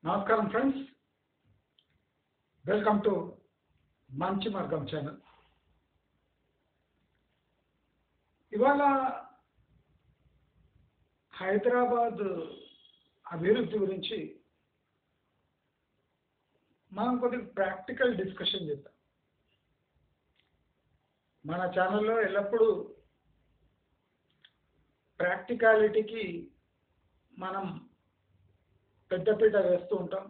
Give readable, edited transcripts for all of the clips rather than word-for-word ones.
నమస్కారం friends, welcome to మంచి మార్గం ఛానల్. ఇవాళ హైదరాబాద్ అభివృద్ధి గురించి మనం కొద్దిగా ప్రాక్టికల్ డిస్కషన్ చేద్దాం. మన ఛానల్లో ఎల్లప్పుడూ ప్రాక్టికాలిటీకి మనం పెద్దపీట వేస్తూ ఉంటాం.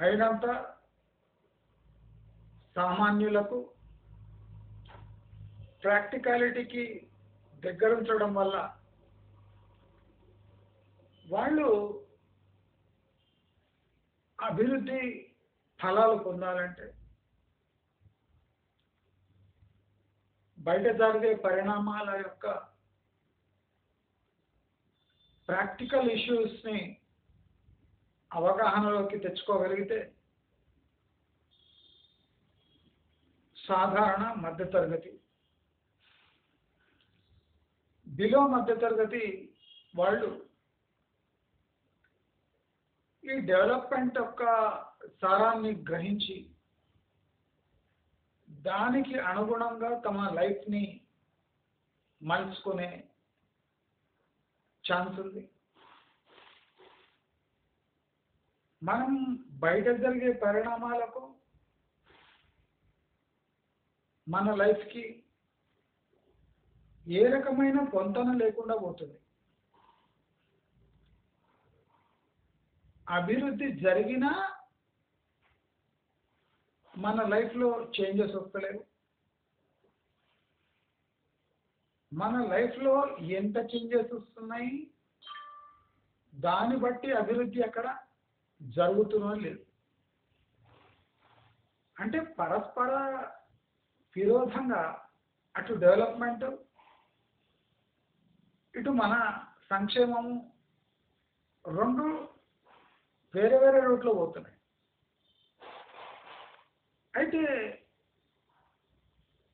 అయినంత సామాన్యులకు ప్రాక్టికాలిటీకి దగ్గర ఉంచడం వల్ల వాళ్ళు అభివృద్ధి ఫలాలు పొందాలంటే బయట జరిగే పరిణామాల యొక్క ప్రాక్టికల్ ఇష్యూస్ని అవగాహనలోకి తెచ్చుకోగలిగితే సాధారణ మధ్యతరగతి, బిలో మధ్యతరగతి వాళ్ళు ఈ డెవలప్మెంట్ యొక్క సారాన్ని గ్రహించి దానికి అనుగుణంగా తమ లైఫ్ని మలుచుకునే ఛాన్స్ ఉంది. మనం బయట జరిగే పరిణామాలకు మన లైఫ్కి ఏ రకమైన పొంతన లేకుండా పోతుంది. అభివృద్ధి జరిగినా మన లైఫ్లో చేంజెస్ వస్తలేవు. మన లైఫ్లో ఎంత చేంజెస్ వస్తున్నాయి దాన్ని బట్టి అభివృద్ధి అక్కడ జరుగుతున్నో లేదు. అంటే పరస్పర విరోధంగా అటు డెవలప్మెంట్ ఇటు మన సంక్షేమము రెండు వేరే వేరే రూట్లో పోతున్నాయి. అయితే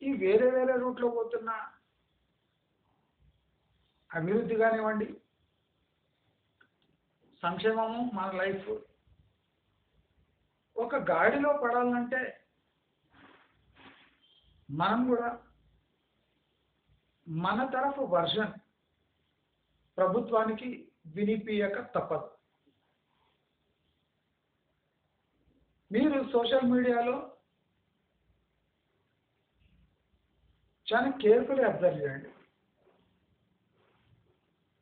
ఈ వేరే వేరే రూట్లో పోతున్న అభివృద్ధి కానివ్వండి, సంక్షేమము, మన లైఫ్ ఒక గాడిలో పడాలంటే మనం కూడా మన తరఫు వర్షన్ ప్రభుత్వానికి వినిపించక తప్పదు. మీరు సోషల్ మీడియాలో చాలా కేర్ఫుల్లీ అబ్జర్వ్ చేయండి.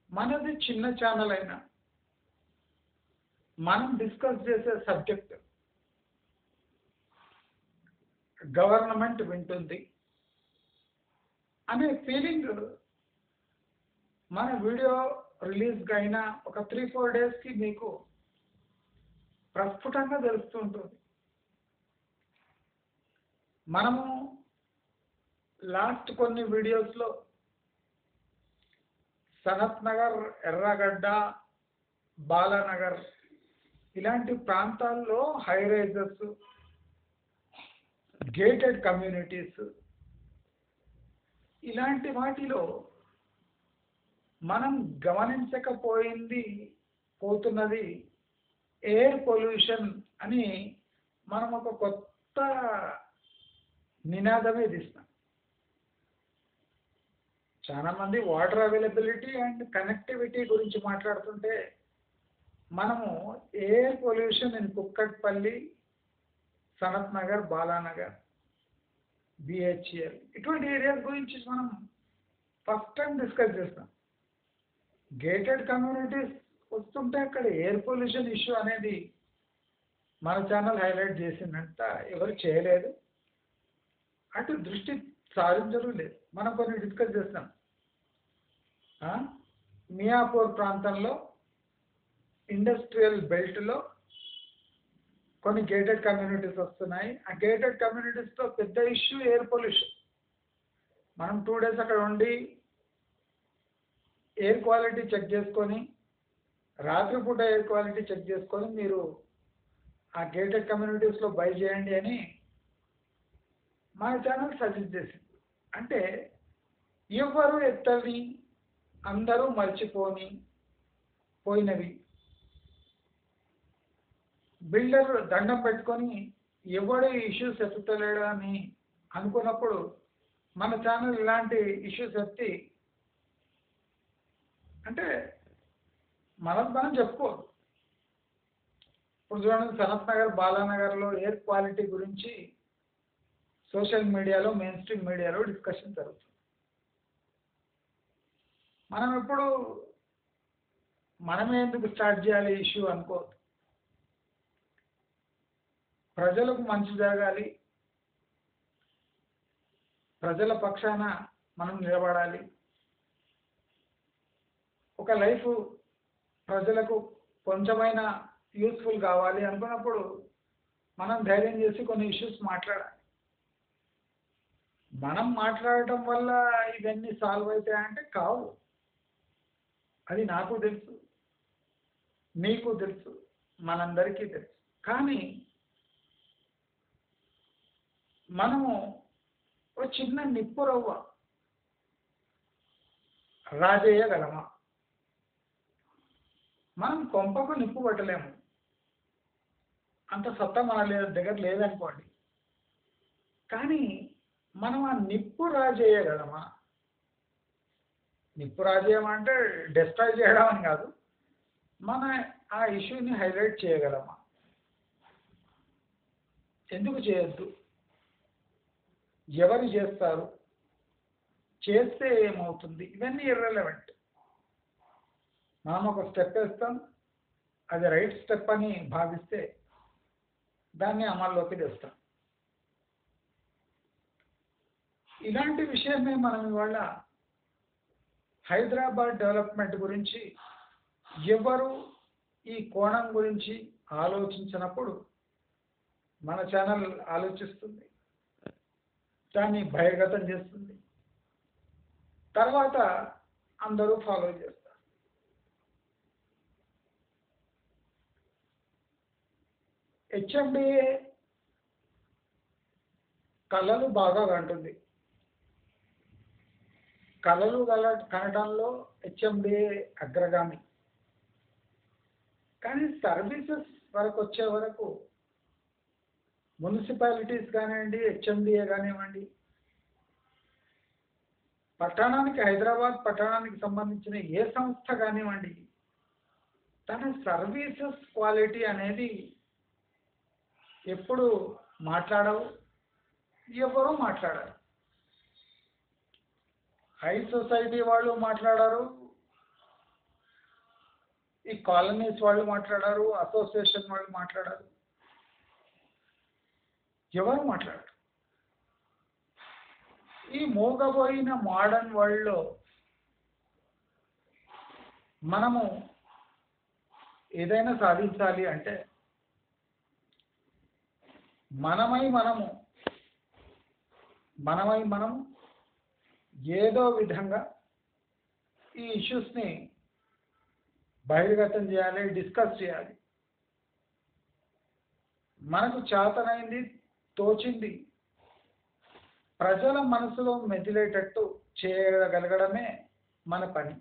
మనది చిన్న ఛానల్ అయినా మనం డిస్కస్ చేసే సబ్జెక్ట్ గవర్నమెంట్ వింటుంది అనే ఫీలింగ్ మన వీడియో రిలీజ్గా అయినా ఒక 3-4 డేస్కి మీకు ప్రస్ఫుటంగా తెలుస్తూ ఉంటుంది. మనము లాస్ట్ కొన్ని వీడియోస్లో సనత్ నగర్, ఎర్రగడ్డ, బాలానగర్ ఇలాంటి ప్రాంతాల్లో హై రైజెస్, గేటెడ్ కమ్యూనిటీస్ ఇలాంటి వాటిలో మనం పోతున్నది ఎయిర్ పొల్యూషన్ అని మనం ఒక కొత్త నినాదమే తీస్తాం. చాలామంది వాటర్ అవైలబిలిటీ అండ్ కనెక్టివిటీ గురించి మాట్లాడుతుంటే మనము air pollution in Kukatpally, Sanath Nagar, Balanagar, BHEL ఇటువంటి ఏరియాస్ గురించి మనం ఫస్ట్ టైం డిస్కస్ చేస్తాం. గేటెడ్ కమ్యూనిటీస్ వస్తుంటే అక్కడ ఎయిర్ పొల్యూషన్ ఇష్యూ అనేది మన ఛానల్ హైలైట్ చేసిందంట ఎవరు చేయలేదు, అటు దృష్టి సారించడం లేదు. మనం కొన్ని డిస్కస్ చేస్తాం. మియాపూర్ ప్రాంతంలో ఇండస్ట్రియల్ బెల్ట్లో కొన్ని గేటెడ్ కమ్యూనిటీస్ వస్తున్నాయి. ఆ గేటెడ్ కమ్యూనిటీస్తో పెద్ద ఇష్యూ ఎయిర్ పొల్యూషన్. మనం 2 డేస్ అక్కడ ఉండి ఎయిర్ క్వాలిటీ చెక్ చేసుకొని, రాత్రిపూట ఎయిర్ క్వాలిటీ చెక్ చేసుకొని మీరు ఆ గేటెడ్ కమ్యూనిటీస్లో బై చేయండి అని మన ఛానల్ సజెస్ట్ చేసింది. అంటే ఎవరు ఎత్తని అందరూ మర్చిపోయినవి బిల్డర్ దండం పెట్టుకొని ఎవడు ఇష్యూస్ ఎత్తుతలేడు అని అనుకున్నప్పుడు మన ఛానల్ ఇలాంటి ఇష్యూస్ ఎత్తి అంటే మనం చెప్పుకోదు. ఇప్పుడు చూడండి, సనత్ నగర్ బాలానగర్లో ఎయిర్ క్వాలిటీ గురించి సోషల్ మీడియాలో, మెయిన్ స్ట్రీమ్ మీడియాలో డిస్కషన్ జరుగుతుంది. మనం ఎప్పుడు మనమే ఎందుకు స్టార్ట్ చేయాలి ఇష్యూ అనుకోవద్దు. ప్రజలకు మంచి జరగాలి, ప్రజల పక్షాన మనం నిలబడాలి, ఒక లైఫ్ ప్రజలకు కొంచెమైనా యూస్ఫుల్ కావాలి అనుకున్నప్పుడు మనం ధైర్యం చేసి కొన్ని ఇష్యూస్ మాట్లాడాలి. మనం మాట్లాడటం వల్ల ఇవన్నీ సాల్వ్ అవుతాయంటే కావు. అది నాకు తెలుసు, మీకు తెలుసు, మనందరికీ తెలుసు. కానీ మనము ఒక చిన్న నిప్పు రవ్వ రాజేయగలమా? మనం కొంపకు నిప్పు పట్టలేము, అంత సత్తా మన దగ్గర లేదనుకోండి. కానీ మనం ఆ నిప్పు రాజేయగలమా? నిప్పు రాజేయం అంటే డిస్ట్రాయ్ చేయడం అని కాదు, మన ఆ ఇష్యూని హైలైట్ చేయగలమా? ఎందుకు చేయొద్దు? ఎవరు చేస్తారు? చేస్తే ఏమవుతుంది? ఇవన్నీ ఇర్రెలవెంట్. మనం ఒక స్టెప్ వేస్తాం, అది రైట్ స్టెప్ అని భావిస్తే దాన్ని అమల్లోకి తెస్తాం. ఇలాంటి విషయమే మనం ఇవాళ హైదరాబాద్ డెవలప్మెంట్ గురించి ఎవరు ఈ కోణం గురించి ఆలోచించినప్పుడు మన ఛానల్ ఆలోచిస్తుంది, దాన్ని బహిర్గతం చేస్తుంది, తర్వాత అందరూ ఫాలో చేస్తారు. హెచ్ఎండిఏ కళలు బాగా కంటుంది. కళలు కనడంలో హెచ్ఎండిఏ అగ్రగామి. కానీ సర్వీసెస్ వరకు వచ్చే వరకు మున్సిపాలిటీస్ కానివ్వండి, హెచ్ఎండిఏ కానివ్వండి, పట్టణానికి, హైదరాబాద్ పట్టణానికి సంబంధించిన ఏ సంస్థ కానివ్వండి, తన సర్వీసెస్ క్వాలిటీ అనేది ఎప్పుడు మాట్లాడవు, ఎవరూ మాట్లాడారు. హై సొసైటీ వాళ్ళు మాట్లాడారు, ఈ కాలనీస్ వాళ్ళు మాట్లాడారు, అసోసియేషన్ వాళ్ళు మాట్లాడారు, ఎవరు మాట్లాడారు. ఈ మోగబోయిన మోడర్న్ వరల్డ్లో మనము ఏదైనా సాధించాలి అంటే మనమై మనము ఏదో విధంగా ఈ ఇష్యూస్ని బహిర్గతం చేయాలి, డిస్కస్ చేయాలి. మనకు చేతనైంది, తోచింది ప్రజల మనసులో మెదిలేటట్టు చేయగలగడమే మన పని.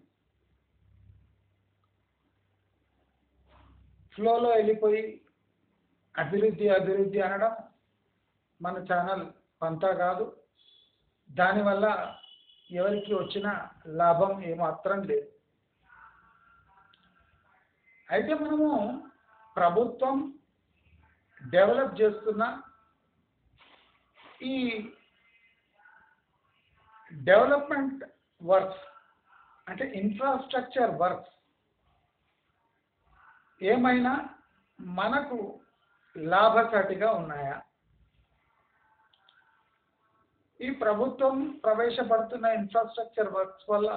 ఫ్లోలో వెళ్ళిపోయి అభివృద్ధి అనడం మన ఛానల్ పంతా కాదు. దానివల్ల ఎవరికి వచ్చిన లాభం ఏమాత్రం లేదు. అయితే మనము ప్రభుత్వం డెవలప్ చేస్తున్న ఈ డెవలప్మెంట్ వర్క్స్ అంటే ఇన్ఫ్రాస్ట్రక్చర్ వర్క్స్ ఏమైనా మనకు లాభసాటిగా ఉన్నాయా? ఈ ప్రభుత్వం ప్రవేశపెడుతున్న ఇన్ఫ్రాస్ట్రక్చర్ వర్క్స్ వల్ల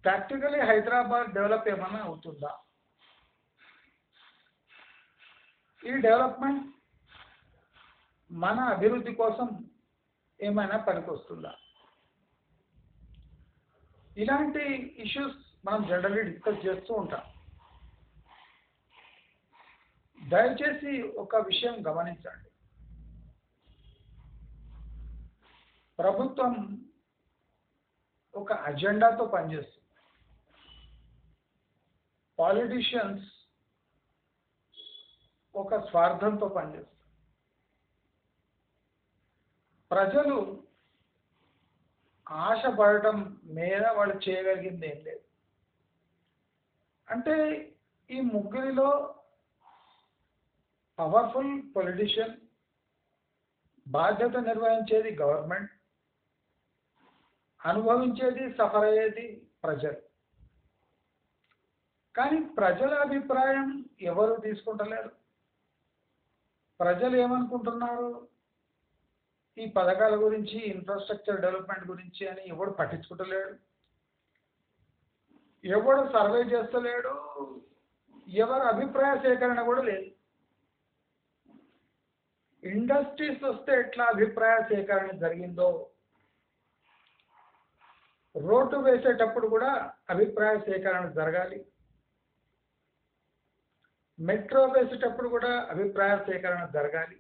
ప్రాక్టికలీ హైదరాబాద్ డెవలప్ ఏమైనా అవుతుందా? ఈ డెవలప్మెంట్ మన అభివృద్ధి కోసం ఏమైనా పనికొస్తుందా? ఇలాంటి ఇష్యూస్ మనం జనరల్లీ డిస్కస్ చేస్తూ ఉంటాం. దయచేసి ఒక విషయం గమనించండి. ప్రభుత్వం ఒక అజెండాతో పనిచేస్తుంది. పాలిటిషియన్స్ ఒక స్వార్థంతో పనిచేస్తారు. ప్రజలు ఆశపడటం మీద వాళ్ళు చేయగలిగింది ఏం లేదు. అంటే ఈ ముగ్గురిలో పవర్ఫుల్ పొలిటీషియన్, బాధ్యత నిర్వహించేది గవర్నమెంట్, అనుభవించేది సఫర్ అయ్యేది ప్రజలు. కానీ ప్రజల అభిప్రాయం ఎవరు తీసుకుంటలేరు. ప్రజలు ఏమనుకుంటున్నారు, ఈ పథకాల గురించి, ఇన్ఫ్రాస్ట్రక్చర్ డెవలప్మెంట్ గురించి అని ఎవడు పట్టించుకుంటలేడు, ఎవడు సర్వే చేస్తలేడు, ఎవరి అభిప్రాయ సేకరణ కూడా లేదు. ఇండస్ట్రీస్ వస్తే ఎట్లా అభిప్రాయ సేకరణ జరిగిందో, రోడ్డు వేసేటప్పుడు కూడా అభిప్రాయ సేకరణ జరగాలి, మెట్రో వేసేటప్పుడు కూడా అభిప్రాయ సేకరణ జరగాలి.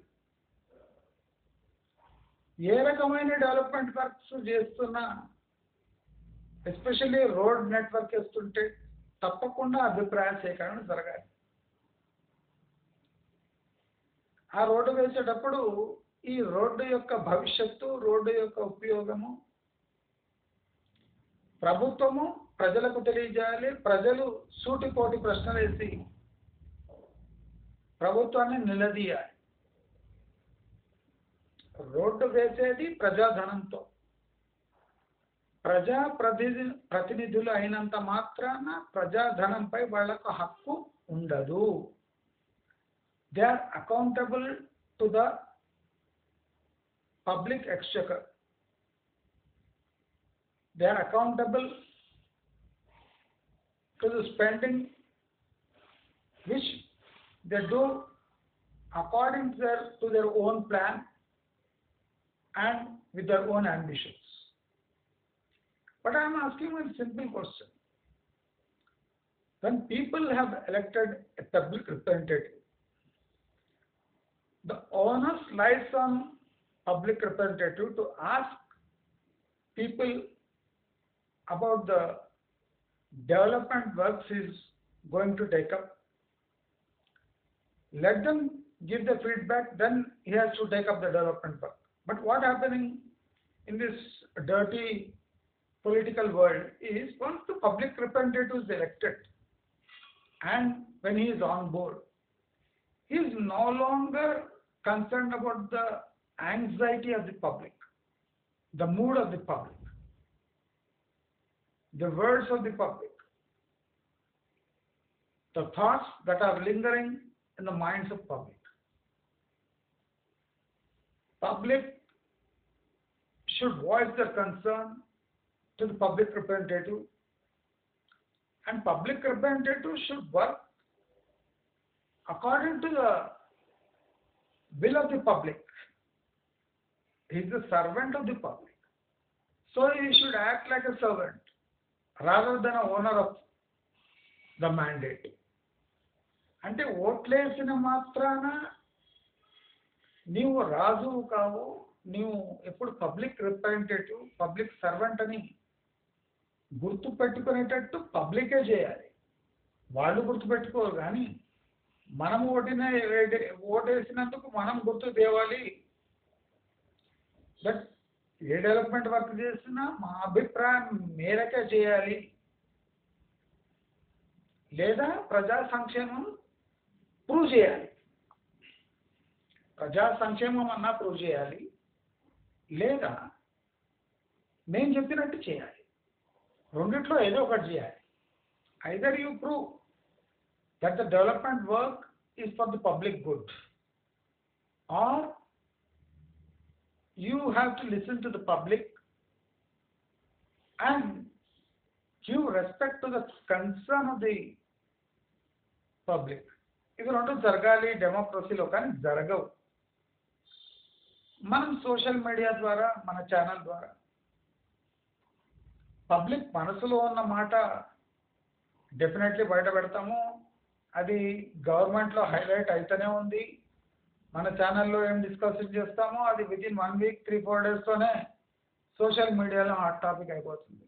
ఏ రకమైన డెవలప్మెంట్ వర్క్స్ చేస్తున్నా, ఎస్పెషల్లీ రోడ్ నెట్వర్క్ వేస్తుంటే తప్పకుండా అభిప్రాయ సేకరణ జరగాలి. ఆ రోడ్డు వేసేటప్పుడు ఈ రోడ్డు యొక్క భవిష్యత్తు, రోడ్డు యొక్క ఉపయోగము ప్రభుత్వము ప్రజలకు తెలియజేయాలి. ప్రజలు సూటిపోటి ప్రశ్నలు వేసి ప్రభుత్వాన్ని నిలదీయాలి. రోడ్డు వేసేది ప్రజాధనంతో. ప్రతినిధులు అయినంత మాత్రాన ప్రజాధనంపై వాళ్లకు హక్కు ఉండదు. They are accountable to the public exchequer. They are accountable to the spending which they do according to their own plan and with their own ambitions. But I am asking one simple question. When people have elected a public representative, the onus lies on public representative to ask people about the development works he is going to take up. Let them give the feedback, then he has to take up the development work. But what happening in this dirty political world is, once the public representative is elected and when he is on board, he is no longer concerned about the anxiety of the public, the mood of the public, the words of the public, the thoughts that are lingering in the minds of public. Public should voice their concern to the public representative, and public representative should work according to the will of the public. He is the servant of the public, so he should act like a servant rather than a owner of the mandate. అంటే ఓట్లేసిన మాత్రాన నీవు రాజువు కావు, నీవు ఎప్పుడు public representative, public servant అని గుర్తు పెట్టుకునేటట్టు పబ్లికే చేయాలి. వాళ్ళు గుర్తుపెట్టుకోరు, కానీ మనం ఓటేసినందుకు మనం గుర్తు తేవాలి. బట్ ఏ డెవలప్మెంట్ వర్క్ చేసినా మా అభిప్రాయం మేరకే చేయాలి, లేదా ప్రజా సంక్షేమం ప్రూవ్ చేయాలి. ప్రజా సంక్షేమం అన్నా ప్రూవ్ చేయాలి, లేదా నేను చెప్పినట్టు చేయాలి. రెండిట్లో ఏదో ఒకటి చేయాలి. Either you prove that the development work is for the public good, or you have to listen to the public and give respect to the concern of the public. ఇది రెండు జరగాలి డెమోక్రసీలో, కానీ జరగవు. మనం సోషల్ మీడియా ద్వారా, మన channel ద్వారా పబ్లిక్ మనసులో ఉన్న మాట డెఫినెట్లీ బయట పెడతాము. అది గవర్నమెంట్లో హైలైట్ అయితేనే ఉంది. మన ఛానల్లో ఏం డిస్కషన్ చేస్తామో అది వితిన్ 1 వీక్ 3-4 డేస్తోనే సోషల్ మీడియాలో హాట్ టాపిక్ అయిపోతుంది.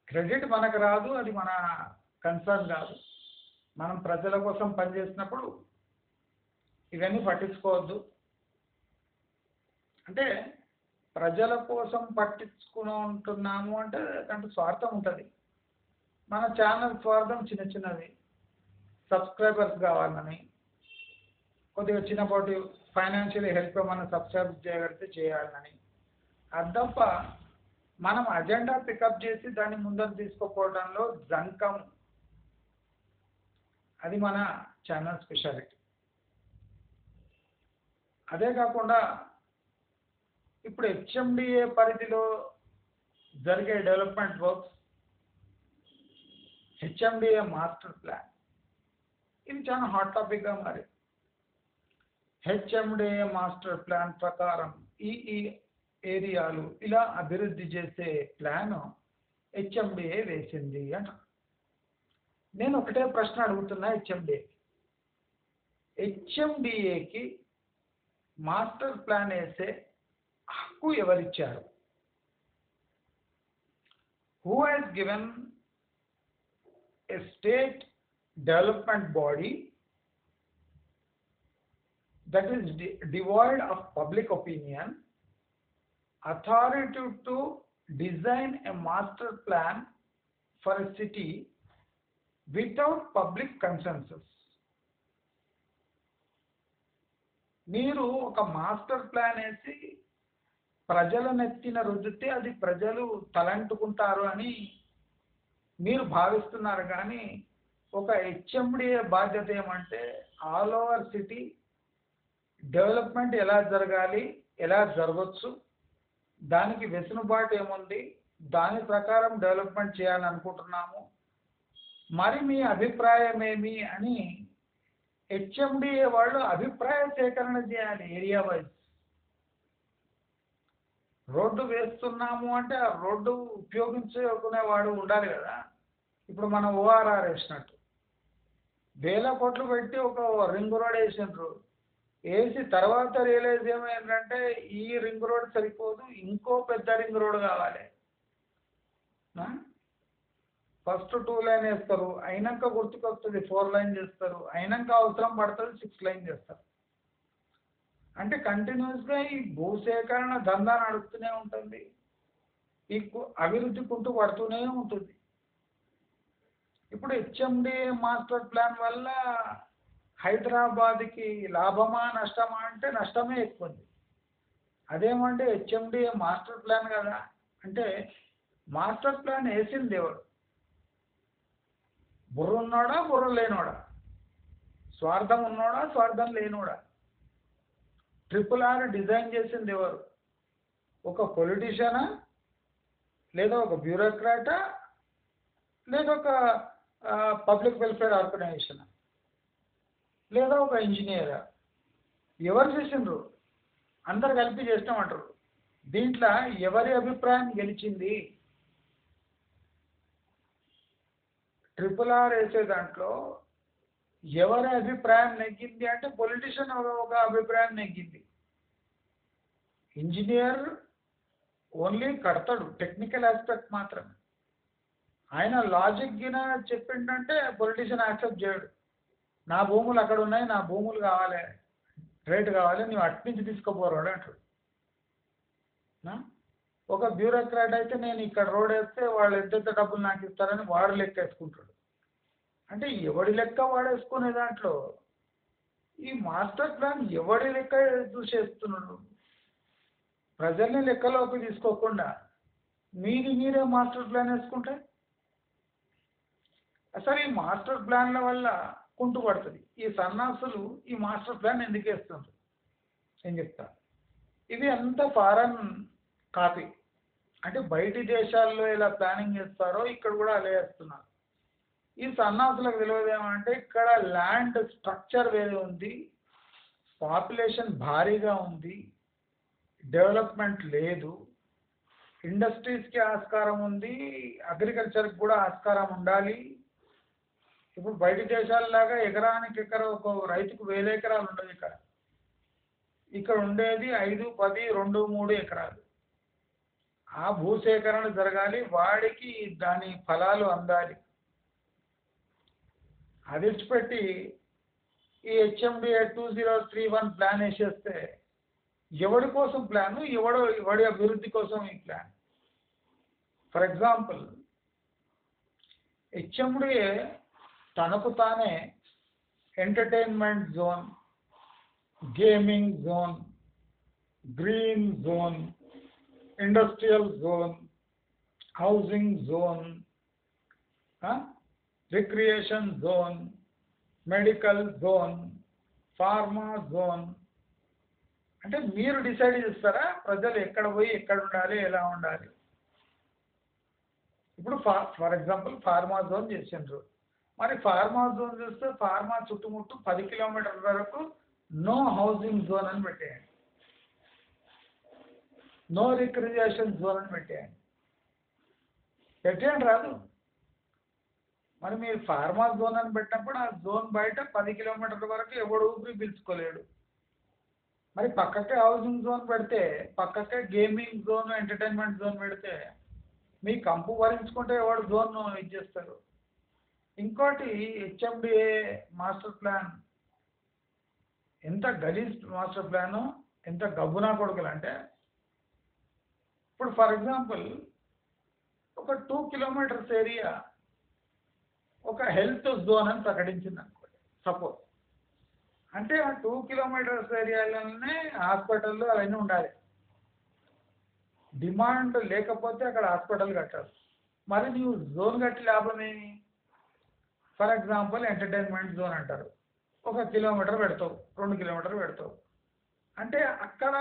క్రెడిట్ మనకు రాదు, అది మన కన్సర్న్ కాదు. మనం ప్రజల కోసం పనిచేసినప్పుడు ఇవన్నీ పట్టించుకోవద్దు. అంటే ప్రజల కోసం పట్టించుకుంటున్నాము అంటే దాంట్లో స్వార్థం ఉంటుంది. మన ఛానల్ స్వార్థం చిన్న చిన్నది, సబ్స్క్రైబర్స్ కావాలని, కొద్దిగా చిన్నపాటి ఫైనాన్షియల్ హెల్ప్ మనం సబ్స్క్రైబ్ చేయగలిగితే చేయాలని. అది తప్ప మనం అజెండా పికప్ చేసి దాన్ని ముందర తీసుకుపోవడంలో జంకం. అది మన ఛానల్ స్పెషాలిటీ. అదే కాకుండా ఇప్పుడు హెచ్ఎండిఏ పరిధిలో జరిగే development works, HMDA master plan, ఇది చాలా హాట్ టాపిక్గా మరి. హెచ్ఎండిఏ మాస్టర్ ప్లాన్ ప్రకారం ఈ ఏరియాలు ఇలా అభివృద్ధి చేసే ప్లాన్ హెచ్ఎండిఏ వేసింది అంట. నేను ఒకటే ప్రశ్న అడుగుతున్నా, హెచ్ఎండిఏకి మాస్టర్ ప్లాన్ వేసే హక్కు ఎవరిచ్చారు? Who has given a state development body that is devoid of public opinion authority to design a master plan for a city without public consensus? మీరు ఒక మాస్టర్ ప్లాన్ వేసి ప్రజలనెత్తిన రుద్దితే అది ప్రజలు తలంటుకుంటారు అని మీరు భావిస్తున్నారు. కానీ ఒక హెచ్ఎండిఏ బాధ్యత ఏమంటే ఆల్ ఓవర్ సిటీ డెవలప్మెంట్ ఎలా జరగాలి, ఎలా జరగవచ్చు, దానికి వెసులుబాటు ఏముంది, దాని ప్రకారం డెవలప్మెంట్ చేయాలనుకుంటున్నాము, మరి మీ అభిప్రాయం ఏమి అని హెచ్ఎండిఏ వాళ్ళు అభిప్రాయ సేకరణ చేయాలి. ఏరియా వైజ్ రోడ్డు వేస్తున్నాము అంటే ఆ రోడ్డు ఉపయోగించుకునేవాడు ఉండాలి కదా. ఇప్పుడు మనం ఓఆర్ఆర్ వేసినట్టు వేల కోట్లు పెట్టి ఒక రింగ్ రోడ్ వేసినారు. వేసి తర్వాత రియలైజ్ ఏమైందంటే ఈ రింగ్ రోడ్ సరిపోదు, ఇంకో పెద్ద రింగ్ రోడ్ కావాలి. ఫస్ట్ 2 లైన్ వేస్తారు, అయినాక గుర్తుకొస్తుంది 4 లైన్ చేస్తారు, అయినాక అవసరం పడుతుంది 6 లైన్ చేస్తారు. అంటే కంటిన్యూస్గా ఈ భూసేకరణ దందా నడుస్తూనే ఉంటుంది, ఈ అభివృద్ధి కుంటూ పడుతూనే ఉంటుంది. ఇప్పుడు హెచ్ఎండిఏ మాస్టర్ ప్లాన్ వల్ల హైదరాబాద్కి లాభమా నష్టమా అంటే నష్టమే ఎక్కువ ఉంది. అదేమంటే హెచ్ఎండిఏ మాస్టర్ ప్లాన్ కదా అంటే మాస్టర్ ప్లాన్ వేసింది ఎవరు? బుర్ర ఉన్నాడా, బుర్ర లేనోడా? స్వార్థం ఉన్నాడా, స్వార్థం లేనోడా? RRR డిజైన్ చేసింది ఎవరు? ఒక పొలిటీషియనా, లేదా ఒక బ్యూరోక్రాటా, లేదా ఒక పబ్లిక్ వెల్ఫేర్ ఆర్గనైజేషనా, లేదా ఒక ఇంజనీరా? ఎవరు చేసిండ్రు? అందరు కలిపి చేస్తామంటారు. దీంట్లో ఎవరి అభిప్రాయం గెలిచింది? RRR వేసే దాంట్లో ఎవరి అభిప్రాయం నెగ్గింది అంటే పొలిటీషియన్ ఒక అభిప్రాయం నెగ్గింది. ఇంజనీర్ ఓన్లీ కడతాడు, టెక్నికల్ ఆస్పెక్ట్ మాత్రమే. ఆయన లాజిక్ గిన చెప్పిండంటే పొలిటీషియన్ యాక్సెప్ట్ చేయడు. నా భూములు అక్కడ ఉన్నాయి, నా భూములు కావాలి, రేటు కావాలి, నువ్వు అట్నుంచి తీసుకుపోరాడు అంటాడు. ఒక బ్యూరోక్రాట్ అయితే నేను ఇక్కడ రోడ్ వేస్తే వాళ్ళు ఎంతెంత డబ్బులు నాకు ఇస్తారని వాడు లెక్క వేసుకుంటాడు. అంటే ఎవడి లెక్క వాడేసుకునే దాంట్లో ఈ మాస్టర్ ప్లాన్ ఎవడి లెక్క చూసేస్తున్నాడు? ప్రజల్ని లెక్కలోకి తీసుకోకుండా మీరే మాస్టర్ ప్లాన్ వేసుకుంటే అసలు ఈ మాస్టర్ ప్లాన్ల వల్ల కుంటుపడుతుంది. ఈ సన్నాసులు ఈ మాస్టర్ ప్లాన్ ఎందుకు వేస్తున్నారు నేను చెప్తా. ఇది అంతా ఫారెన్ కాపీ. అంటే బయటి దేశాల్లో ఎలా ప్లానింగ్ చేస్తారో ఇక్కడ కూడా అలా వేస్తున్నారు. ఈ సన్నాసులకు తెలియదు ఏమంటే ఇక్కడ ల్యాండ్ స్ట్రక్చర్ వేరే ఉంది, పాపులేషన్ భారీగా ఉంది, డెవలప్మెంట్ లేదు, ఇండస్ట్రీస్కి ఆస్కారం ఉంది, అగ్రికల్చర్కి కూడా ఆస్కారం ఉండాలి. ఇప్పుడు బయటి దేశాలలాగా ఎకరానికి ఒక రైతుకు 1000 ఎకరాలు ఉండదు. ఇక్కడ ఉండేది 5, 10, 2, 3 ఎకరాలు. ఆ భూసేకరణ జరగాలి, వాడికి దాని ఫలాలు అందాలి. అది విడిచిపెట్టి ఈ హెచ్ఎండిఏ 2031 ప్లాన్ వేసేస్తే ఎవడి కోసం ప్లాను, ఎవడి అభివృద్ధి కోసం ఈ ప్లాన్? ఫర్ ఎగ్జాంపుల్, హెచ్ఎండిఏ తనకు తానే entertainment zone, gaming zone, green zone, industrial zone, housing zone, recreation zone, medical zone, pharma zone, అంటే మీరు డిసైడ్ చేస్తారా ప్రజలు ఎక్కడ పోయి ఎక్కడ ఉండాలి, ఎలా ఉండాలి? ఇప్పుడు ఫర్ ఎగ్జాంపుల్ ఫార్మా జోన్ చేసిండ్రు. మరి ఫార్మా జోన్ చూస్తే ఫార్మా చుట్టుముట్టు 10 కిలోమీటర్ల వరకు నో హౌసింగ్ జోన్ అని పెట్టేయండి, నో రిక్రియేషన్ జోన్ అని పెట్టేయండి రాదు. మరి మీరు ఫార్మా జోన్ అని పెట్టినప్పుడు ఆ జోన్ బయట 10 కిలోమీటర్ల వరకు ఎవడు ఊపిరి పీల్చుకోలేడు. మరి పక్కకే హౌసింగ్ జోన్ పెడితే, పక్కకే గేమింగ్ జోన్, ఎంటర్టైన్మెంట్ జోన్ పెడితే మీ కంపు భరించుకుంటే ఎవడు జోన్ ఇచ్చేస్తారు. ఇంకోటి, హెచ్ఎండిఏ మాస్టర్ ప్లాన్ ఎంత గలీజ్ మాస్టర్ ప్లాను, ఎంత గబ్బునా కొడుకులు అంటే, ఇప్పుడు ఫర్ ఎగ్జాంపుల్ ఒక 2 కిలోమీటర్స్ ఏరియా ఒక హెల్త్ జోన్ అని ప్రకటించింది అనుకోండి సపోజ్. అంటే ఆ 2 కిలోమీటర్స్ ఏరియాలోనే హాస్పిటల్ అవన్నీ ఉండాలి. డిమాండ్ లేకపోతే అక్కడ హాస్పిటల్ కట్టాలి. మరి నీవు జోన్ కట్టి లాభమేమి? ఫర్ ఎగ్జాంపుల్ ఎంటర్టైన్మెంట్ జోన్ అంటారు, 1 కిలోమీటర్ పెడతావు, 2 కిలోమీటర్ పెడతావు. అంటే అక్కడ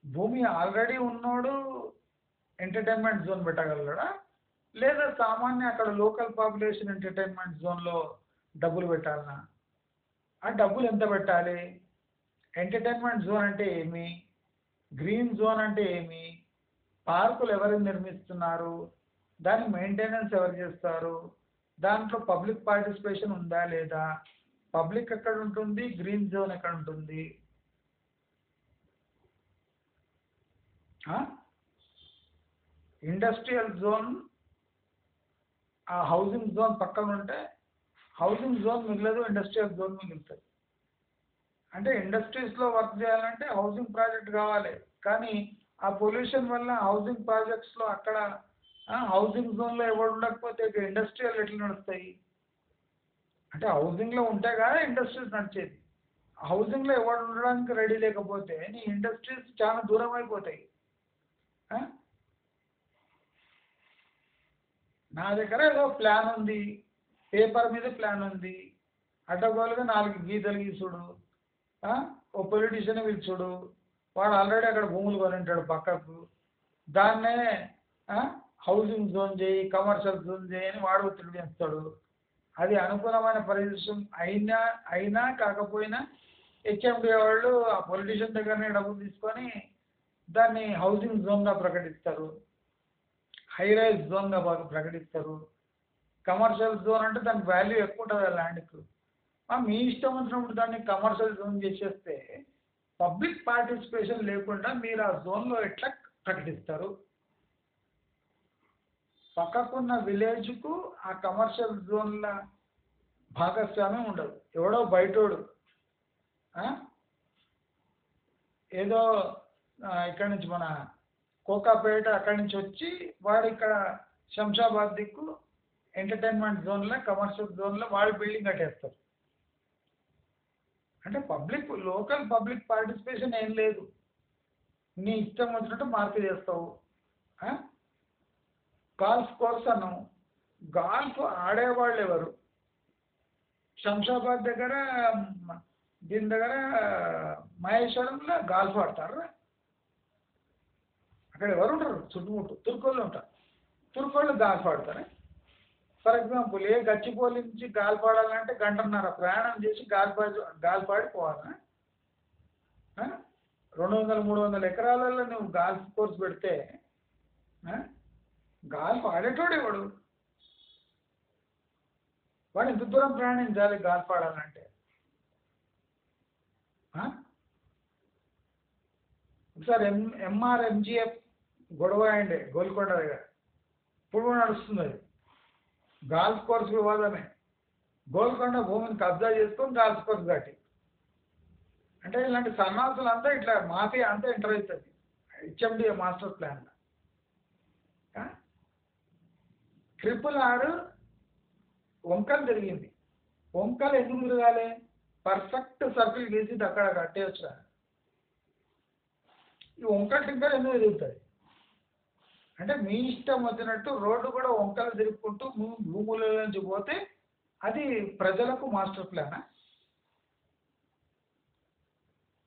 భూమి ఆల్రెడీ ఉన్నోడు ఎంటర్టైన్మెంట్ జోన్ పెట్టగలడా, లేదా సామాన్య అక్కడ లోకల్ పాపులేషన్ ఎంటర్టైన్మెంట్ జోన్లో డబ్బులు పెట్టాలనా? ఆ డబ్బులు ఎంత పెట్టాలి? ఎంటర్టైన్మెంట్ జోన్ అంటే ఏమి, గ్రీన్ జోన్ అంటే ఏమి, పార్కులు ఎవరు నిర్మిస్తున్నారు, దాని మెయింటెనెన్స్ ఎవరు చేస్తారు, దాంట్లో పబ్లిక్ పార్టిసిపేషన్ ఉందా లేదా, పబ్లిక్ ఎక్కడ ఉంటుంది, గ్రీన్ జోన్ ఎక్కడ ఉంటుంది? ఇండస్ట్రియల్ జోన్ ఆ హౌసింగ్ జోన్ పక్కన ఉంటే హౌసింగ్ జోన్ మిగలదు, ఇండస్ట్రియల్ జోన్ మిగులుతుంది. అంటే ఇండస్ట్రీస్లో వర్క్ చేయాలంటే హౌసింగ్ ప్రాజెక్ట్ కావాలి, కానీ ఆ పొల్యూషన్ వల్ల హౌసింగ్ ప్రాజెక్ట్స్లో అక్కడ హౌసింగ్ జోన్లో ఎవరు ఉండకపోతే ఇండస్ట్రియల్ ఎట్లా నడుస్తాయి? అంటే హౌసింగ్లో ఉంటే కదా ఇండస్ట్రీస్ నడిచేది. హౌసింగ్లో ఎవరు ఉండడానికి రెడీ లేకపోతే నీ ఇండస్ట్రీస్ చాలా దూరం అయిపోతాయి. నా దగ్గర ఏదో ప్లాన్ ఉంది, పేపర్ మీద ప్లాన్ ఉంది, అడ్డగోలుగా 4 గీతలు గీసుడు, ఓ పొలిటీషియన్ పిలుచుడు, వాడు ఆల్రెడీ అక్కడ భూములు కొనింటాడు పక్కకు, దాన్నే హౌసింగ్ జోన్ చేయి, కమర్షియల్ జోన్ చేయి అని వాడు ఒత్తిడి చేస్తాడు. అది అనుకూలమైన పరిస్థితి అయినా కాకపోయినా హెచ్ఎండి వాళ్ళు ఆ పొలిటీషియన్ దగ్గరనే డబ్బులు తీసుకొని దాన్ని హౌసింగ్ జోన్గా ప్రకటిస్తారు, హై రైజ్ జోన్గా ప్రకటిస్తారు. కమర్షియల్ జోన్ అంటే దానికి వాల్యూ ఎక్కువ ఉంటుంది ఆ ల్యాండ్కు. మీ ఇష్టం వచ్చినప్పుడు దాన్ని కమర్షియల్ జోన్ చేసేస్తే పబ్లిక్ పార్టిసిపేషన్ లేకుండా మీరు ఆ జోన్లో ఎట్లా ప్రకటిస్తారు? పక్కకున్న విలేజ్కు ఆ కమర్షియల్ జోన్ల భాగస్వామ్యం ఉండదు. ఎవడో బయటోడు ఏదో ఇక్కడి నుంచి మన కోకాపేట అక్కడి నుంచి వచ్చి వాడు ఇక్కడ శంషాబాద్ దిక్కు ఎంటర్టైన్మెంట్ జోన్లో, కమర్షియల్ జోన్లో వాడు బిల్డింగ్ కట్టేస్తారు. అంటే లోకల్ పబ్లిక్ పార్టిసిపేషన్ ఏం లేదు, నీ ఇష్టం వచ్చినట్టు మార్పు చేస్తావు. గాల్ఫ్ కోర్స్ అన్నావు, గాల్ఫ్ ఆడేవాళ్ళు ఎవరు? శంషాబాద్ దగ్గర దీని దగ్గర మహేశ్వరంలో గాల్ఫ్ ఆడతారు. అక్కడ ఎవరు ఉంటారు? చుట్టుముట్టు తుర్కోళ్ళు ఉంటారు. తుర్కోళ్ళు గాల్ఫ్ ఆడతారు. ఫర్ ఎగ్జాంపుల్ గచ్చిబౌలి నుంచి గాల్ఫ్ ఆడాలంటే 1.5 గంటల ప్రయాణం చేసి గాల్ఫ్ ఆడిపోవాలి. 200-300 ఎకరాలలో నువ్వు గాల్ఫ్ కోర్స్ పెడితే గాల్ఫ్ ఆడేటోడు ఎవడు? వాడు ఎంత దూరం ప్రయాణించాలి గాల్ఫ్ ఆడాలంటే? ఒకసారి ఎంజిఎఫ్ గొడవ అయిండే గోల్కొండ దగ్గర, ఇప్పుడు నడుస్తుంది అది. Golf course వివాదమే. గోల్కొండ భూమిని కబ్జా చేసుకొని కాల్చుకొని కట్టి అంటే ఇలాంటి సన్నాసులు అంతా ఇట్లా మాఫియా అంతా ఎంటర్ అవుతుంది హెచ్ఎండిఏ మాస్టర్ ప్లాన్. RRR వంకలు తిరిగింది. వంకలు ఎందుకు తిరగాలి? పర్ఫెక్ట్ సర్కిల్ గీసి అక్కడ కట్టేయచ్చు. ఈ వంకల టింకర్ ఎందుకు తిరుగుతుంది అంటే మీ ఇష్టం వచ్చినట్టు రోడ్డు కూడా వంకలు తిరుగుకుంటూ భూముల నుంచి పోతే అది ప్రజలకు మాస్టర్ ప్లానా?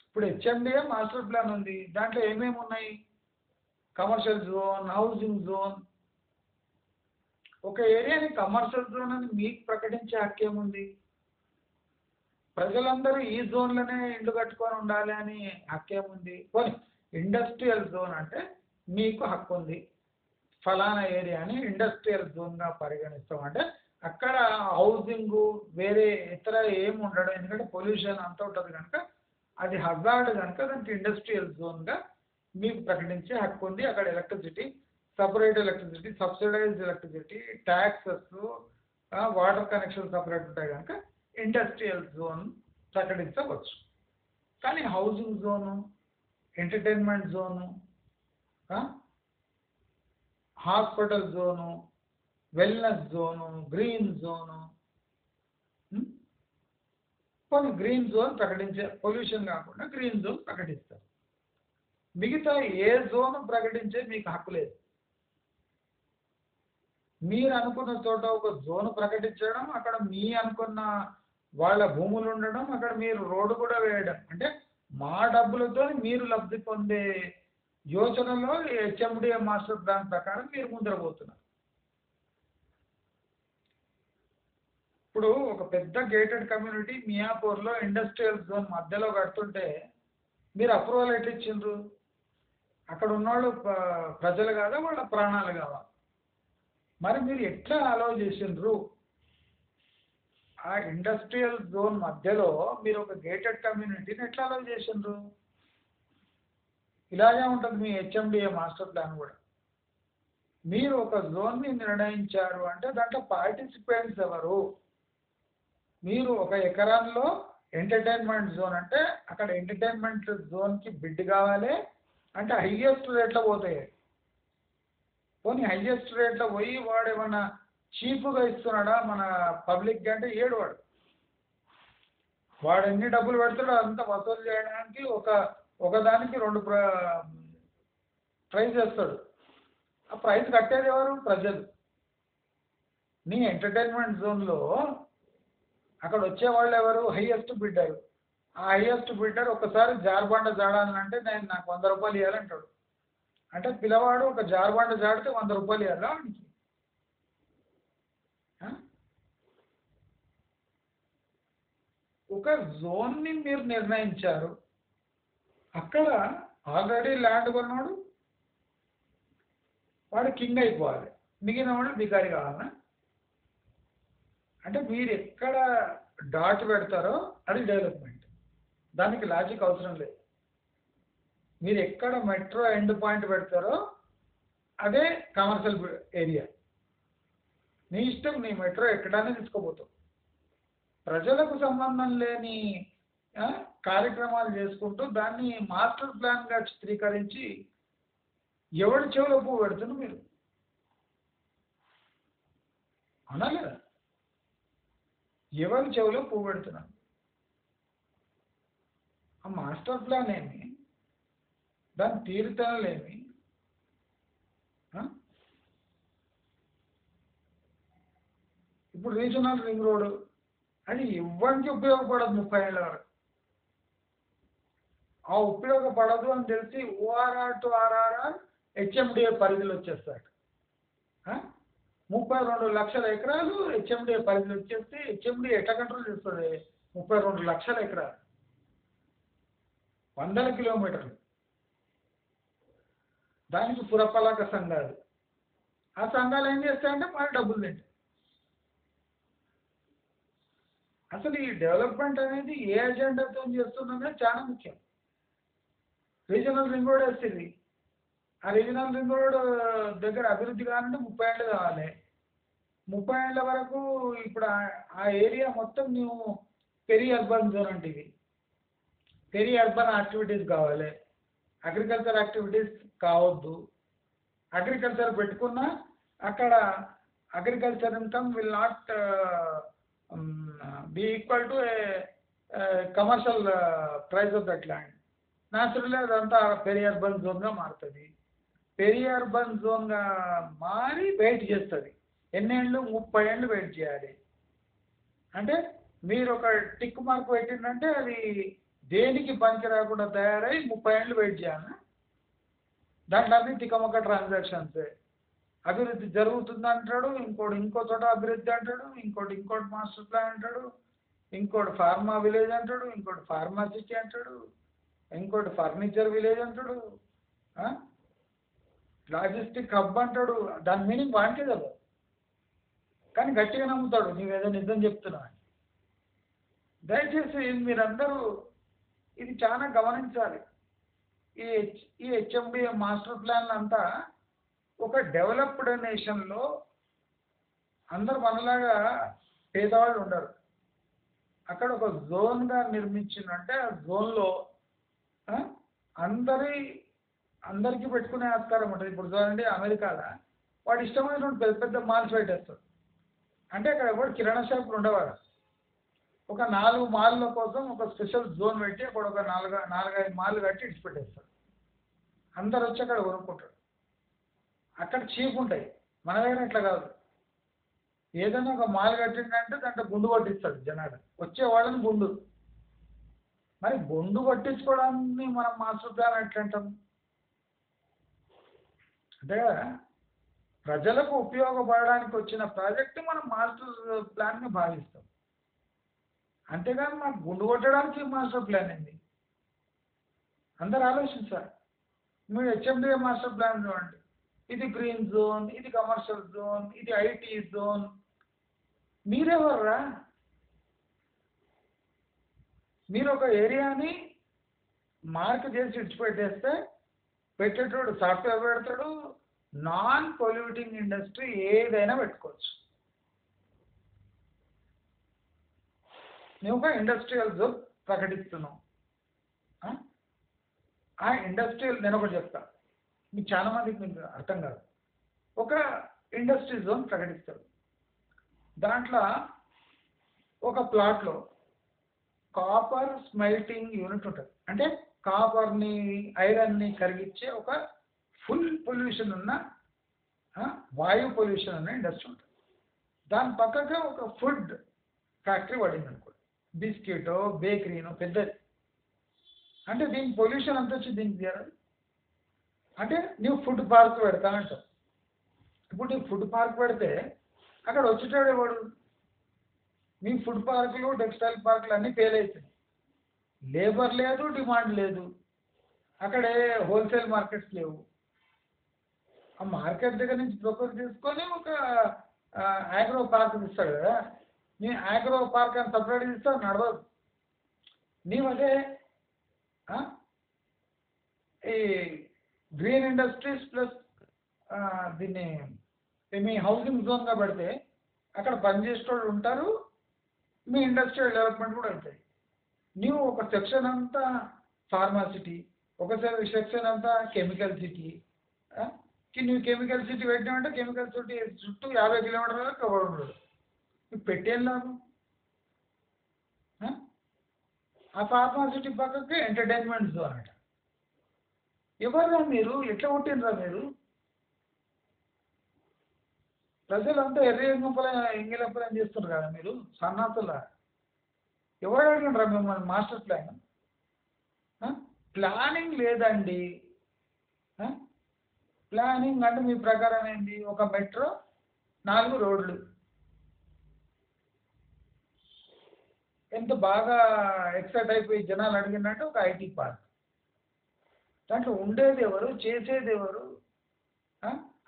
ఇప్పుడు హెచ్ఎండిఏ మాస్టర్ ప్లాన్ ఉంది. దాంట్లో ఏమేమి ఉన్నాయి? Commercial zone, housing zone. ఒక ఏరియాని కమర్షియల్ జోన్ అని మీకు ప్రకటించే హక్కు ఏముంది? ప్రజలందరూ ఈ జోన్లోనే ఇల్లు కట్టుకొని ఉండాలి అని హక్కు ఏముంది? పోనీ ఇండస్ట్రియల్ జోన్ అంటే మీకు హక్కు ఉంది. ఫలానా ఏరియాని ఇండస్ట్రియల్ జోన్గా పరిగణిస్తాం అంటే అక్కడ హౌసింగ్ వేరే ఇతర ఏమి ఉండడం, ఎందుకంటే పొల్యూషన్ అంతా ఉంటుంది కనుక అది హజార్డ్ కనుక దానికి ఇండస్ట్రియల్ జోన్గా మీకు ప్రకటించే హక్కు ఉంది. అక్కడ electricity, separate electricity, subsidised electricity, taxes, water connection separate ఉంటాయి కనుక ఇండస్ట్రియల్ జోన్ ప్రకటించవచ్చు. కానీ housing zone, entertainment zone, hospital zone, wellness zone, green zone, కొన్ని గ్రీన్ జోన్ ప్రకటించే పొల్యూషన్ కాకుండా గ్రీన్ జోన్ ప్రకటిస్తారు. మిగతా ఏ జోన్ ప్రకటించే మీకు హక్కు లేదు. మీరు అనుకున్న చోట ఒక జోన్ ప్రకటించడం, అక్కడ మీ అనుకున్న వాళ్ళ భూములు ఉండడం, అక్కడ మీరు రోడ్డు కూడా వేయడం అంటే మా డబ్బులతో మీరు లబ్ధి పొందే యోచనలో హెచ్ఎండిఏ మాస్టర్ ప్లాన్ ప్రకారం మీరు ముందరపోతున్నారు. ఇప్పుడు ఒక పెద్ద గేటెడ్ కమ్యూనిటీ మియాపూర్లో ఇండస్ట్రియల్ జోన్ మధ్యలో కడుతుంటే మీరు అప్రూవల్ ఎట్లా ఇచ్చిండ్రు? అక్కడ ఉన్నవాళ్ళు ప్రజలు కాదా, వాళ్ళ ప్రాణాలు కావా? మరి మీరు ఎట్లా అలౌ చేసిండ్రు? ఆ ఇండస్ట్రియల్ జోన్ మధ్యలో మీరు ఒక గేటెడ్ కమ్యూనిటీని ఎట్లా అలౌ చేసిండ్రు? ఇలాగే ఉంటుంది మీ హెచ్ఎండిఏ మాస్టర్ ప్లాన్ కూడా. మీరు ఒక జోన్ని నిర్ణయించారు అంటే దాంట్లో పార్టిసిపెంట్స్ ఎవరు? మీరు ఒక ఎకరాల్లో ఎంటర్టైన్మెంట్ జోన్ అంటే అక్కడ ఎంటర్టైన్మెంట్ జోన్కి బిడ్ కావాలి అంటే హైయెస్ట్ రేట్లో పోతాయి. పోనీ హైయెస్ట్ రేట్లో పోయి వాడు ఏమన్నా చీప్గా ఇస్తున్నాడా మన పబ్లిక్కి అంటే ఏడు వాడు ఎన్ని డబ్బులు పెడతాడో అంతా వసూలు చేయడానికి ఒకదానికి 2 ప్రైజ్ వేస్తాడు. ఆ ప్రైజ్ కట్టేది ఎవరు? ప్రజలు. నీ ఎంటర్టైన్మెంట్ జోన్లో అక్కడ వచ్చేవాళ్ళు ఎవరు? Highest bidder. ఆ హైయెస్ట్ బిడ్డర్ ఒకసారి జార్బండ జాడాలంటే నాకు 100 రూపాయలు ఇవ్వాలంటాడు. అంటే పిల్లవాడు ఒక జార్బండ జాడితే 100 రూపాయలు ఇవ్వాలా వాడికి? ఒక జోన్ని మీరు నిర్ణయించారు, అక్కడ ఆల్రెడీ ల్యాండ్ కొన్నాడు వాడు కింగ్ అయిపోవాలి, మిగిలిన వాడు బికారి కావాలన్నా? అంటే మీరు ఎక్కడ డాట్ పెడతారో అది డెవలప్మెంట్, దానికి లాజిక్ అవసరం లేదు. మీరు ఎక్కడ మెట్రో ఎండ్ పాయింట్ పెడతారో అదే కమర్షియల్ ఏరియా. నీ ఇష్టం, నీ మెట్రో ఎక్కడానే తీసుకోపోతావు. ప్రజలకు సంబంధం లేని కార్యక్రమాలు చేసుకుంటూ దాన్ని మాస్టర్ ప్లాన్గా చిత్రీకరించి ఎవరి చెవులో పువ్వు పెడుతున్నారు మీరు? అవునా లేదా? ఎవరి చెవులో పువ్వు పెడుతున్నారు? ఆ మాస్టర్ ప్లాన్ ఏమి, దాని తీరుతనలేమి? ఇప్పుడు రీజనల్ రింగ్ రోడ్ అది ఎవరికి ఉపయోగపడదు 30 ఏళ్ళ వరకు. ఆ ఉపయోగపడదు అని తెలిసి ఓఆర్ఆర్ టు ఆర్ఆర్ఆర్ హెచ్ఎండిఏ పరిధిలో వచ్చేస్తాడు. 32 లక్షల ఎకరాలు హెచ్ఎండిఏ పరిధిలో వచ్చేస్తే హెచ్ఎండిఏ ఎట్లా కంట్రోల్ చేస్తుంది? 32 లక్షల ఎకరాలు, 100 కిలోమీటర్లు. దానికి పురపాలక సంఘాలు, ఆ సంఘాలు ఏం చేస్తాయంటే మరి డబ్బులు తింటాయి. అసలు ఈ డెవలప్మెంట్ అనేది ఏ అజెండాతో చేస్తున్నదే చాలా ముఖ్యం. రీజనల్ రింగ్ రోడ్ వేస్తుంది, ఆ రీజనల్ రింగ్ రోడ్ దగ్గర అభివృద్ధి కావాలంటే 30 ఏళ్ళు కావాలి. 30 ఏళ్ళ వరకు ఇప్పుడు ఆ ఏరియా మొత్తం నువ్వు పెరి అర్బన్ జోన్ అంటే ఇది. పెరి అర్బన్ యాక్టివిటీస్ కావాలి, అగ్రికల్చర్ యాక్టివిటీస్ కావద్దు. అగ్రికల్చర్ పెట్టుకున్నా అక్కడ agriculture income will not be equal to a commercial price of that land. Naturally అదంతా పెరి అర్బన్ జోన్గా మారుతుంది. పెరి అర్బన్ జోన్గా మారి వెయిట్ చేస్తుంది. ఎన్నేళ్ళు? 30 ఏళ్ళు వెయిట్ చేయాలి. అంటే మీరు ఒక టిక్ మార్క్ పెట్టిందంటే అది దేనికి పనికి రాకుండా తయారై 30 ఏళ్ళు వెయిట్ చేయాలి. దాంట్లో అన్ని తికమక ట్రాన్సాక్షన్స్. అభివృద్ధి జరుగుతుంది అంటాడు, ఇంకో చోట అభివృద్ధి అంటాడు, ఇంకోటి మాస్టర్ ప్లాన్ అంటాడు, ఇంకోటి ఫార్మా విలేజ్ అంటాడు, ఇంకోటి ఫార్మాసిటీ అంటాడు, ఇంకోటి ఫర్నిచర్ విలేజ్ అంటాడు, లాజిస్టిక్ హబ్ అంటాడు. దాని మీనింగ్ వానికే తెలియదు, కానీ గట్టిగా నమ్ముతాడు నీవేదో నిజం చెప్తున్నా. దయచేసి మీరందరూ ఇది చాలా గమనించాలి. ఈ హెచ్ఎండిఏ మాస్టర్ ప్లాన్ అంతా ఒక డెవలప్డ్ నేషన్లో అందరు మనలాగా పేదవాళ్ళు ఉండరు. అక్కడ ఒక జోన్గా నిర్మించిందంటే ఆ జోన్లో అందరికీ పెట్టుకునే ఆస్కారం ఉంటుంది. ఇప్పుడు చూడండి, అమెరికాలో వాడు ఇష్టమైన పెద్ద పెద్ద మాల్స్ పెట్టేస్తాడు. అంటే అక్కడ ఎవరు కిరాణా షాపులు ఉండేవారు. ఒక 4 మాల్ల కోసం ఒక స్పెషల్ జోన్ పెట్టి అక్కడ ఒక 4-5 మాల్లు కట్టి ఇడిచిపెట్టేస్తాడు. అందరు వచ్చి అక్కడ కొనుక్కుంటాడు. అక్కడ చీప్ ఉంటాయి. మన దగ్గర ఇట్లా కాదు. ఏదైనా ఒక మాల్ కట్టిందంటే దాంట్లో గుండు కొట్టిస్తాడు జనాలు, వచ్చే వాళ్ళని గుండు. మరి గుండు కొట్టించుకోవడాన్ని మనం మాస్టర్ ప్లాన్ ఎట్లా అంటాం? అంటే ప్రజలకు ఉపయోగపడడానికి వచ్చిన ప్రాజెక్ట్ మనం మాస్టర్ ప్లాన్గా భావిస్తాం. అంతేగాని మాకు గుండు కొట్టడానికి మాస్టర్ ప్లాన్ ఏంది? అందరు ఆలోచించాలి. మీరు హెచ్ఎండిఏ మాస్టర్ ప్లాన్ చూడండి, ఇది గ్రీన్ జోన్, ఇది కమర్షియల్ జోన్, ఇది ఐటీ జోన్. మీరెవర్రా? మీరు ఒక ఏరియాని మార్క్ చేసి ఇచ్చిపెట్టేస్తే పెట్టేటోడు సాఫ్ట్వేర్ పెడతాడు, నాన్ పొల్యూటింగ్ ఇండస్ట్రీ ఏదైనా పెట్టుకోవచ్చు. నువ్వు ఒక ఇండస్ట్రియల్ జోన్ ప్రకటిస్తున్నావు. ఆ ఇండస్ట్రియల్, నేను ఒకటి చెప్తా, మీకు చాలా మందికి మీకు అర్థం కాదు. ఒక ఇండస్ట్రీ జోన్ ప్రకటిస్తాడు. దాంట్లో ఒక ప్లాట్లో కాపర్ స్మెల్టింగ్ యూనిట్ ఉంటుంది. అంటే కాపర్ని ఐరన్ని కరిగించే ఒక ఫుల్ పొల్యూషన్ ఉన్న వాయు పొల్యూషన్ ఉన్న ఇండస్ట్రీ ఉంటుంది. దాని పక్కగా ఒక ఫుడ్ ఫ్యాక్టరీ పడింది అనుకోండి, బిస్కెటో బేకరీనో పెద్దది. అంటే దీనికి పొల్యూషన్ అంత వచ్చి దీనికి తీరాలి. అంటే నువ్వు ఫుడ్ పార్క్ పెడతా అంటావు. ఇప్పుడు నీకు ఫుడ్ పార్క్ పెడితే అక్కడ వచ్చేటాడు ఎవడు? మీ ఫుడ్ పార్కులు, టెక్స్టైల్ పార్కులు అన్నీ ఫెయిల్ అవుతాయి. లేబర్ లేదు, డిమాండ్ లేదు. అక్కడే హోల్సేల్ మార్కెట్స్ లేవు. ఆ మార్కెట్ దగ్గర నుంచి ప్రొక్యూర్ తీసుకొని ఒక ఆగ్రో పార్క్ ఇస్తాడు కదా, నీ ఆగ్రో పార్క్ అని సపరేట్ ఇస్తావు, నడవదు. నీవదే ఈ గ్రీన్ ఇండస్ట్రీస్ ప్లస్ దీన్ని మీ హౌసింగ్ జోన్గా పెడితే అక్కడ పనిచేసేటోళ్ళు ఉంటారు, మీ ఇండస్ట్రియల్ డెవలప్మెంట్ కూడా అవుతాయి. నీవు ఒక సెక్షన్ అంతా ఫార్మాసిటీ, ఒక సెక్షన్ అంతా కెమికల్ సిటీ. నువ్వు కెమికల్ సిటీ పెట్టినావంటే కెమికల్ సిటీ చుట్టూ 50 కిలోమీటర్ల కవర్ ఉండదు. నువ్వు పెట్టేం లాభం? ఆ ఫార్మాసిటీ పక్కకి ఎంటర్టైన్మెంట్ జోన్ అట. ఎవర్రా మీరు? ఎట్లా కొట్టినరా మీరు? ప్రజలంతా ఎంగిలప్పలం చేస్తున్నారు కదా మీరు సన్నాసులా. ఎవరు అడిగినరా మిమ్మల్ని మాస్టర్ ప్లాన్? ప్లానింగ్ లేదండి. ప్లానింగ్ అంటే మీ ప్రకారం ఏంటి? ఒక మెట్రో, 4 రోడ్లు. ఎంత బాగా ఎక్సైట్ అయిపోయి జనాలు అడిగినట్టు ఒక ఐటీ పార్క్. దాంట్లో ఉండేది ఎవరు, చేసేది ఎవరు?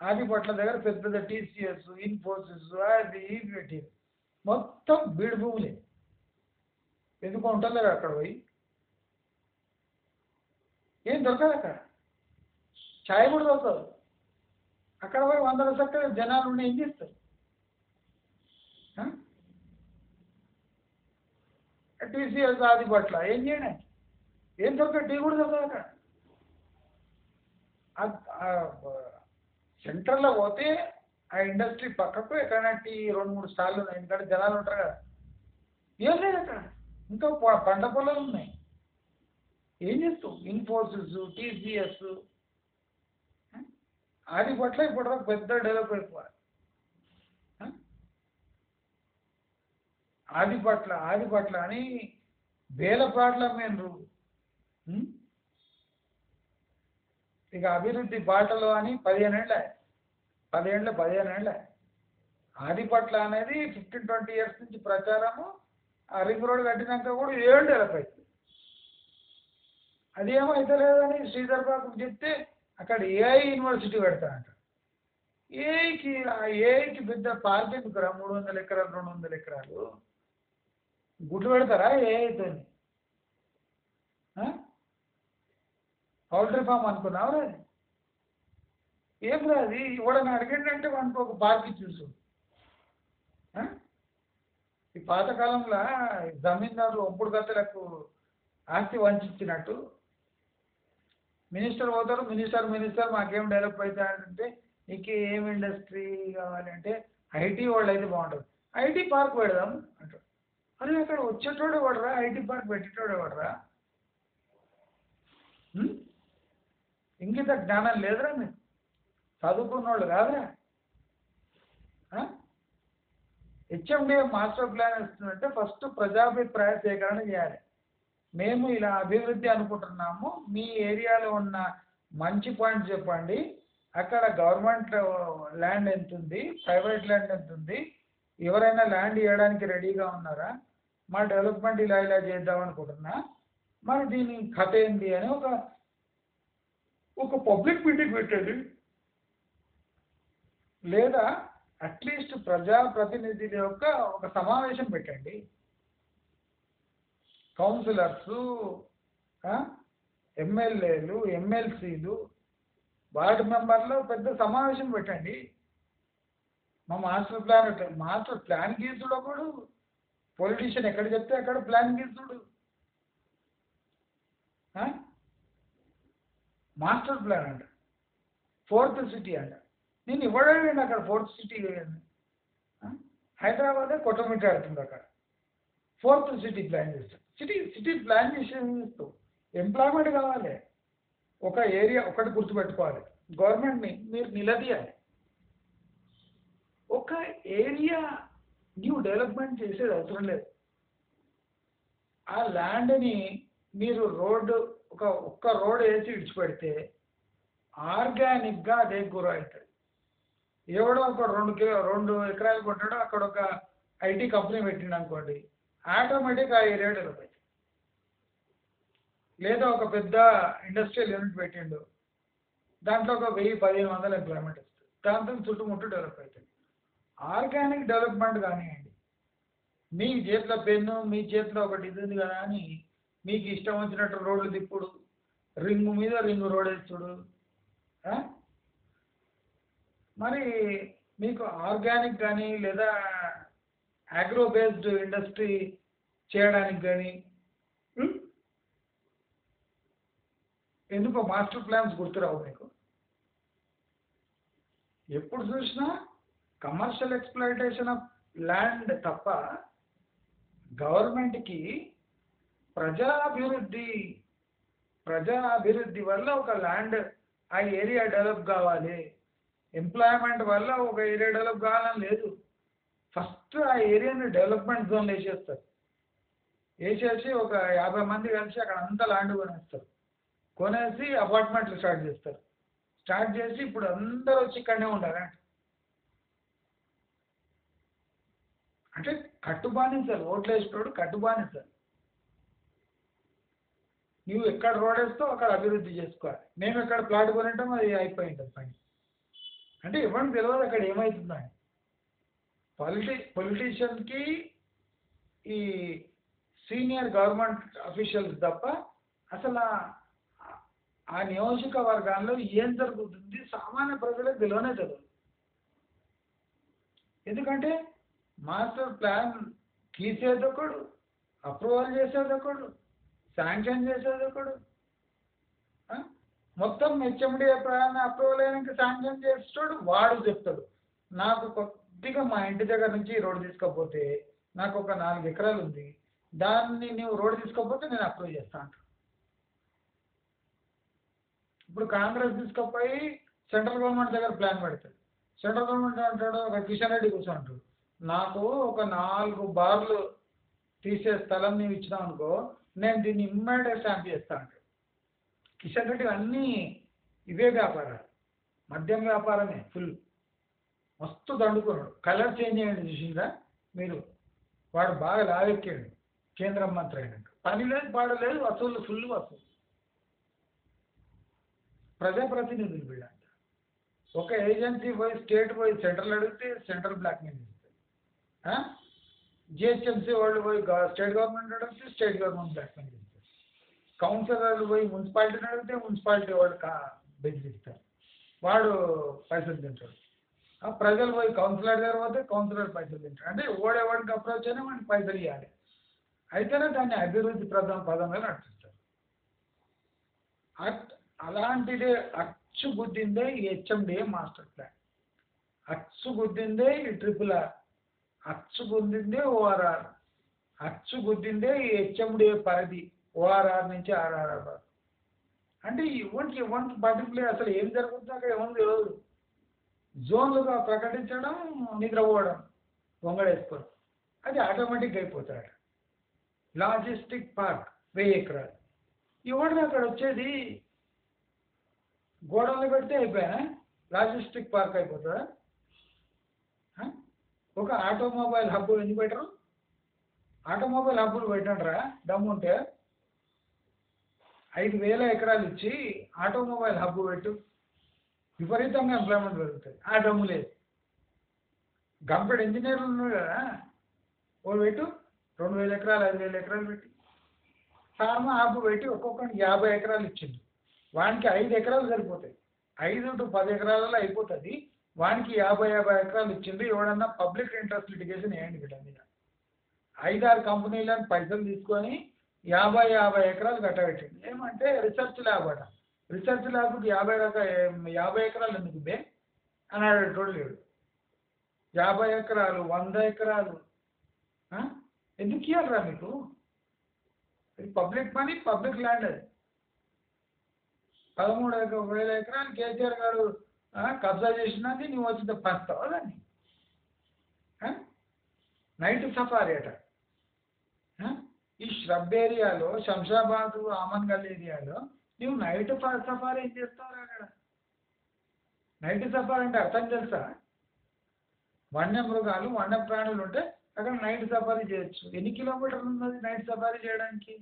ఆదిపట్ల దగ్గర పెద్ద పెద్ద టీసీఎస్, ఇన్ఫోసిస్, అది ఇది పెట్టి మొత్తం బీడు భూములే. ఎందుకు ఉంటలేరు అక్కడ పోయి? ఏం దొరకదు అక్కడ. ఛాయ్ కూడా దొరకదు. అక్కడ పోయి 100 చక్కగా జనాలు ఉండి ఏం చేస్తారు? టీసీఎస్ ఆది పట్ల ఏం చేయడానికి ఏం దొరకదు, టీ కూడా దొరకదు అక్కడ. సెంటర్లో పోతే ఆ ఇండస్ట్రీ పక్కకు ఎక్కడైనా టీ 2-3 స్టాళ్ళు ఉన్నాయి, ఎందుకంటే జనాలు ఉంటారు కదా. ఏం లేదు అక్కడ, ఇంకా పంట పొలాలు ఉన్నాయి. ఏం చేస్తావు? ఇన్ఫోసిస్, టీసీఎస్, ఆది పట్ల ఇప్పటివరకు పెద్ద డెవలప్ అయిపోవాలి. ఆది పట్ల అని వేల పాటల మీరు ఇక అభివృద్ధి బాటలో అని 15 ఏళ్ళ ఆది పట్ల అనేది 15-20 ఇయర్స్ నుంచి ప్రచారము. ఆ రింగ్ రోడ్ కట్టినాక కూడా 7 డెవలప్ అవుతుంది. అదేమైతే లేదని శ్రీధర్ బాబుకి చెప్తే అక్కడ ఏఐ యూనివర్సిటీ పెడతానంట. ఏఐకి పెద్ద పార్క్ ఎందుకురా? 300 ఎకరాలు 200 ఎకరాలు గుడ్లు పెడతారా ఏఐతో? పౌల్ట్రీ ఫామ్ అనుకున్నావు? ఏం రాదు. ఇవ్వడని అడిగిందంటే మనకు ఒక పార్క్ చూసు. ఈ పాతకాలంలో జమీందారులు ఒప్పుడు గతలకు ఆస్తి వంచినట్టు మినిస్టర్ పోతారు, మినిస్టర్ మాకేం డెవలప్ అవుతాయంటే నీకు ఏం ఇండస్ట్రీ కావాలంటే ఐటీ వాళ్ళు అయితే బాగుంటుంది, ఐటీ పార్క్ పెడదాం అంటారు. అరే అక్కడ వచ్చేటోడే వాడరా, ఐటీ పార్క్ పెట్టేటోడే వాడరా? ఇంకిత జ్ఞానం లేదురా? మీకు చదువుకున్న వాళ్ళు కాదురా? హెచ్ఎండిఏ మాస్టర్ ప్లాన్ ఇస్తుందంటే ఫస్ట్ ప్రజాభిప్రాయ సేకరణ చేయాలి. మేము ఇలా అభివృద్ధి అనుకుంటున్నాము, మీ ఏరియాలో ఉన్న మంచి పాయింట్స్ చెప్పండి, అక్కడ గవర్నమెంట్ ల్యాండ్ ఎంత ఉంది, ప్రైవేట్ ల్యాండ్ ఎంత ఉంది, ఎవరైనా ల్యాండ్ ఇవ్వడానికి రెడీగా ఉన్నారా, మా డెవలప్మెంట్ ఇలా చేద్దాం అనుకుంటున్నా, మరి దీని కథ ఏంటి అని ఒక పబ్లిక్ మీటింగ్ పెట్టండి. లేదా అట్లీస్ట్ ప్రజాప్రతినిధుల యొక్క ఒక సమావేశం పెట్టండి. కౌన్సిలర్సు, ఎమ్మెల్యేలు, ఎమ్మెల్సీలు, వార్డు మెంబర్లు పెద్ద సమావేశం పెట్టండి. మా మాస్టర్ ప్లాన్ గీసుడు ఒకడు, పొలిటీషియన్ ఎక్కడ చెప్తే అక్కడ ప్లాన్ గీసుడు. మాస్టర్ ప్లాన్ అంట, 4th సిటీ అంట. నేను ఇవ్వడండి అక్కడ 4th సిటీ. హైదరాబాదే కొట్టమిట్టాడుతుంది అక్కడ. 4th సిటీ ప్లాన్ చేస్తాడు. సిటీ ప్లాన్ చేసి ఇస్తూ ఎంప్లాయ్మెంట్ కావాలి. ఒక ఏరియా ఒకటి గుర్తుపెట్టుకోవాలి, గవర్నమెంట్ని మీరు నిలదీయాలి. ఒక ఏరియా నీవు డెవలప్మెంట్ చేసేది అవసరం లేదు. ఆ ల్యాండ్ని మీరు ఒక్క రోడ్ వేసి విడిచిపెడితే ఆర్గానిక్గా అదే గ్రో అవుతుంది. ఎవడో ఒక 2 ఎకరాలు కొట్టాడో అక్కడ ఒక ఐటీ కంపెనీ పెట్టిండు అనుకోండి, ఆటోమేటిక్గా ఆ ఏరియా డెవలప్ అవుతుంది. లేదా ఒక పెద్ద ఇండస్ట్రియల్ యూనిట్ పెట్టిండు, దాంట్లో ఒక 1000-1500 ఎంప్లాయ్మెంట్ వస్తుంది, దాంతో చుట్టుముట్టు డెవలప్ అవుతుంది. ఆర్గానిక్ డెవలప్మెంట్ కానివ్వండి. మీ చేతిలో పెన్ను, మీ చేతిలో ఒకటి ఇది ఉంది కదా అని మీకు ఇష్టం వచ్చినట్టు రోడ్లు తిప్పుడు, రింగ్ మీద రింగ్ రోడ్ వేస్తుడు. మరి మీకు ఆర్గానిక్ కానీ లేదా అగ్రో బేస్డ్ ఇండస్ట్రీ చేయడానికి కానీ ఎందుకో మాస్టర్ ప్లాన్స్ గుర్తురావు మీకు. ఎప్పుడు చూసినా కమర్షియల్ ఎక్స్ప్లాయిటేషన్ ఆఫ్ ల్యాండ్ తప్ప గవర్నమెంట్కి ప్రజా అభివృద్ధి వల్ల ఒక ల్యాండ్ ఆ ఏరియా డెవలప్ కావాలి, ఎంప్లాయ్మెంట్ వల్ల ఒక ఏరియా డెవలప్ కావాలని లేదు. ఫస్ట్ ఆ ఏరియాని డెవలప్మెంట్ జోన్ వేసేసి ఒక 50 మంది కలిసి అక్కడ అంతా ల్యాండ్ కొనేసి అపార్ట్మెంట్లు స్టార్ట్ చేసి ఇప్పుడు అందరూ వచ్చి ఇక్కడనే ఉండాలి. అంటే కట్టుబానించాలి, ఓట్లు వేసేటోడు కట్టుబానించాలి. నువ్వు ఎక్కడ రోడ్ వేస్తావు అక్కడ అభివృద్ధి చేసుకోవాలి. మేము ఎక్కడ ప్లాట్ కొనింటాం అది అయిపోయింది పని. అంటే ఎవరికి తెలియదు అక్కడ ఏమవుతుందని. పొలిటీషియన్కి ఈ సీనియర్ గవర్నమెంట్ అఫీషియల్స్ తప్ప అసలు ఆ నియోజకవర్గాల్లో ఏం జరుగుతుంది సామాన్య ప్రజలకు తెలియదు. ఎందుకంటే మాస్టర్ ప్లాన్ గీసేదొకడు, అప్రూవల్ చేసేది ఒకడు, శాంక్షన్ చేసేది ఒకడు. ఆ? మొత్తం హెచ్ఎండిఏ ప్లాన్ అప్రూవల్ అయినాక శాంక్షన్ చేస్తాడు, వాడు చెప్తాడు నాకు కొద్దిగా మా ఇంటి దగ్గర నుంచి రోడ్డు తీసుకోకపోతే నాకు ఒక 4 ఎకరాలు ఉంది, దాన్ని నువ్వు రోడ్డు తీసుకోకపోతే నేను అప్రూవ్ చేస్తా అంటాడు. ఇప్పుడు కాంగ్రెస్ తీసుకుపోయి సెంట్రల్ గవర్నమెంట్ దగ్గర ప్లాన్ పెడతాడు. సెంట్రల్ గవర్నమెంట్ అంటాడు, ఒక కిషన్ రెడ్డి కూర్చోంటాడు, నాకు ఒక 4 బార్లు తీసే స్థలం నీవు ఇచ్చినావు అనుకో, నేను దీన్ని ఇమ్మీడియట్గా స్టాంప్ చేస్తా అంటాడు. కిషన్ రెడ్డి అన్నీ ఇవే వ్యాపారాలు, మద్యం వ్యాపారమే ఫుల్. మస్తు దండుకున్నాడు, కలర్ చేంజ్ అయ్యండి చూసిందా మీరు, వాడు బాగా లావెక్కాడు కేంద్ర మంత్రి అయినాక. పని లేదు పాడలేదు, వసూళ్ళు ఫుల్ వసూలు. ప్రజాప్రతినిధులు వీళ్ళంట. ఒక ఏజెన్సీ పోయి స్టేట్ పోయి సెంట్రల్ అడిగితే సెంట్రల్ బ్లాక్మెయిల్ చేస్తారు. జిహెచ్ఎంసీ వాళ్ళు పోయి స్టేట్ గవర్నమెంట్ అడిగితే స్టేట్ గవర్నమెంట్ బ్లాక్మెయిల్ చేస్తారు. కౌన్సిలర్లు పోయి మున్సిపాలిటీని అడిగితే మున్సిపాలిటీ వాడు బెదిరిస్తారు, వాడు పైసలు తింటాడు. ప్రజలు పోయి కౌన్సిలర్ దగ్గర పోతే కౌన్సిలర్ పైసలు తింటాడు. అంటే ఓడేవాడికి అప్రోచ్ అయినా వాడికి పైసలు ఇవ్వాలి, అయితేనే దాన్ని అభివృద్ధి పదంగా నడిపిస్తారు. అలాంటిదే అచ్చు గుద్దిందే ఈ హెచ్ఎండిఏ మాస్టర్ ప్లాన్, అచ్చు గుద్దిందే ఈ ట్రిపుల్ ఆర్, అచ్చు గుద్దిందే ఓఆర్ఆర్, అచ్చు గుద్దిందే ఈ హెచ్ఎండిఏ పరిధి ఓఆర్ఆర్ నుంచి ఆర్ఆర్ఆర్. అంటే ఇవ్వండి పర్టికులర్ అసలు ఏం జరుగుతుందో అక్కడ ఏముంది తెలియదు. జోన్లుగా ప్రకటించడం, నిద్రపోవడం, వంగడేసుకోవడం, అది ఆటోమేటిక్గా అయిపోతాడు. లాజిస్టిక్ పార్క్ 1000 ఎకరాలు ఇవ్వడం, అక్కడ వచ్చేది గోడౌన్లు పెడితే అయిపోయానా లాజిస్టిక్ పార్క్ అయిపోతుందా? ఒక ఆటోమొబైల్ హబ్ ఎందుకు పెట్టరు? ఆటోమొబైల్ హబ్బులు పెట్టండిరా దమ్ముంటే. 5000 ఎకరాలు ఇచ్చి ఆటోమొబైల్ హబ్ పెట్టు, విపరీతంగా ఎంప్లాయ్మెంట్ పెరుగుతుంది. ఆ దమ్ము లేదు. గంపెడు ఇంజనీర్లు ఉన్నారు కదా, ఓ పెట్టు 2000 ఎకరాలు 5000 ఎకరాలు పెట్టి ఫార్మా హబ్ పెట్టి ఒక్కొక్కరికి 50 ఎకరాలు ఇచ్చింది. వానికి 5 ఎకరాలు సరిపోతాయి, 5 to 10 ఎకరాలలో అయిపోతుంది. వానికి 50 ఎకరాలు ఇచ్చింది. ఎవడన్నా పబ్లిక్ ఇంట్రెస్ట్ లిటిగేషన్ వేయండి వీళ్ళ మీద. 5-6 కంపెనీలను పైసలు తీసుకొని 50 ఎకరాలు కట్టబెట్టింది. ఏమంటే రీసెర్చ్ ల్యాబ్ అట. రీసెర్చ్ ల్యాబ్కి 50 ఎకరాలు ఎందుకు బే అని అడిగేటోడు లేడు. 50 ఎకరాలు 100 ఎకరాలు ఎందుకు ఇవ్వాలరా మీకు? ఇది పబ్లిక్ మనీ, పబ్లిక్ ల్యాండ్. అది 13,000 ఎకరాలు కేసీఆర్ గారు కబ్జా చేసినది నువ్వు వచ్చింది పంచుతావా దాన్ని? నైట్ సఫారీ అట. ఈ ష్రబ్ ఏరియాలో, శంషాబాద్ ఆమన్గల్ ఏరియాలో నువ్వు నైట్ సఫారీ ఏం చేస్తావు అక్కడ? నైట్ సఫారీ అంటే అర్థం తెలుసా? వన్య మృగాలు, వన్య ప్రాణులు ఉంటే అక్కడ నైట్ సఫారీ చేయొచ్చు. ఎన్ని కిలోమీటర్లు ఉన్నది నైట్ సఫారీ చేయడానికి?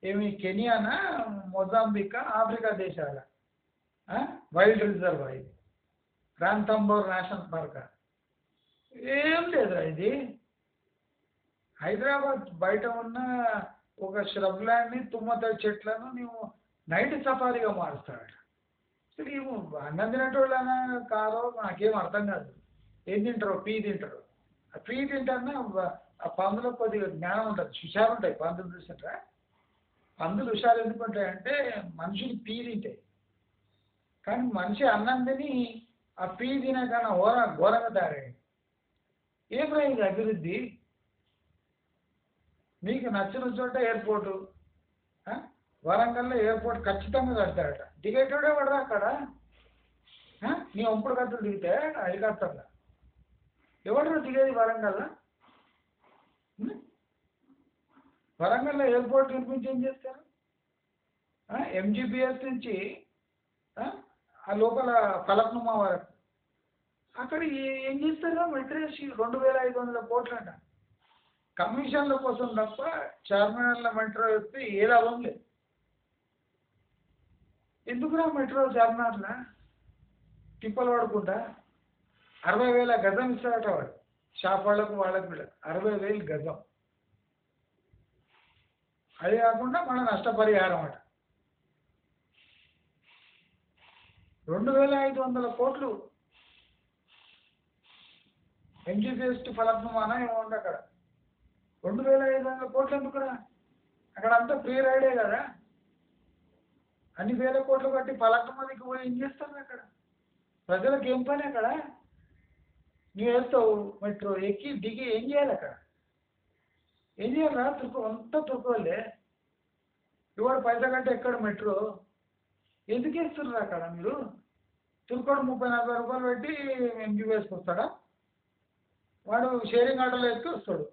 ఏమి కెనియానా, మొజాంబికా, ఆఫ్రికా దేశాల వైల్డ్ రిజర్వ్ ఇది, రాంతంబోర్ నేషనల్ పార్క్? ఏం లేదురా ఇది. హైదరాబాద్ బయట ఉన్న ఒక ష్రబ్ ల్యాండ్ని, తుమ్మత చెట్లను నువ్వు నైట్ సఫారీగా మారుస్తాడు. అసలు ఏమో అన్నం తినేటోళ్ళనా కాదో నాకేం అర్థం కాదు. ఏం తింటారో? పీ తింటారు. ఆ పీ తింటారన్నా ఆ పందులకు కొద్దిగా జ్ఞానం ఉంటుంది, హుషారు ఉంటాయి పందులు చూసినట్రా. పందులు హుషారు ఎందుకు ఉంటాయంటే మనుషులు పీ తింటాయి, కానీ మనిషి అన్నం తిని ఆ పీ తినకన్నా ఘోరంగా తయారయ్యాడు. ఏం ఇది అభివృద్ధి? మీకు నచ్చిన చోట ఎయిర్పోర్టు, వరంగల్లో ఎయిర్పోర్ట్ ఖచ్చితంగా కడతాడట. దిగేటోడే పడరా అక్కడ? నీ ఒంపుడు కత్తులు దిగితే హెలికాప్టర్లో ఎవడరా దిగేది వరంగల్లో? వరంగల్లో ఎయిర్పోర్ట్ నిర్మించి ఏం చేస్తారు? ఎంజీబీఎస్ నుంచి ఆ లోపల ఫలక్నుమా వరకు అక్కడ ఏం చేస్తారా? మెట్రేసి 2500 కోట్లు అంట కమిషన్ల కోసం తప్ప చార్మినార్ల మెట్రో ఎత్తే ఏ లాభం లేదు. ఎందుకురా మెట్రో చార్మినార్ల తిప్పలు పడకుండా? 60,000 గజం ఇస్తారట వాడు, షాప్ వాళ్ళకు వాళ్ళకు వీళ్ళకి 60,000 గజం. అది కాకుండా మన నష్టపరిహారం అట 2500 కోట్లు. ఎంజీబీఎస్ ఫలక్నుమానా ఏమో ఉంది అక్కడ. 2,500 కోట్లు ఎందుకురా? అక్కడ అంతా ఫ్రీ రైడే కదా. అన్ని వేల కోట్లు కట్టి పలకమందికి పోయి ఏం చేస్తారు అక్కడ? ప్రజలకు ఏం పని అక్కడ? నువ్వు వెళ్తావు మెట్రో ఎక్కి దిగి ఏం చేయాలి అక్కడ? ఏం చేయాలరా? అంతా తురుకోలే. ఇవాడు పైసా కంటే ఎక్కడ మెట్రో? ఎందుకు వేస్తున్నారు అక్కడ మీరు? తురుకోడు 30-40 రూపాయలు పెట్టి ఎంబీబీఎస్కి వస్తాడా? వాడు షేరింగ్ ఆటోలో ఎక్కి వస్తాడు.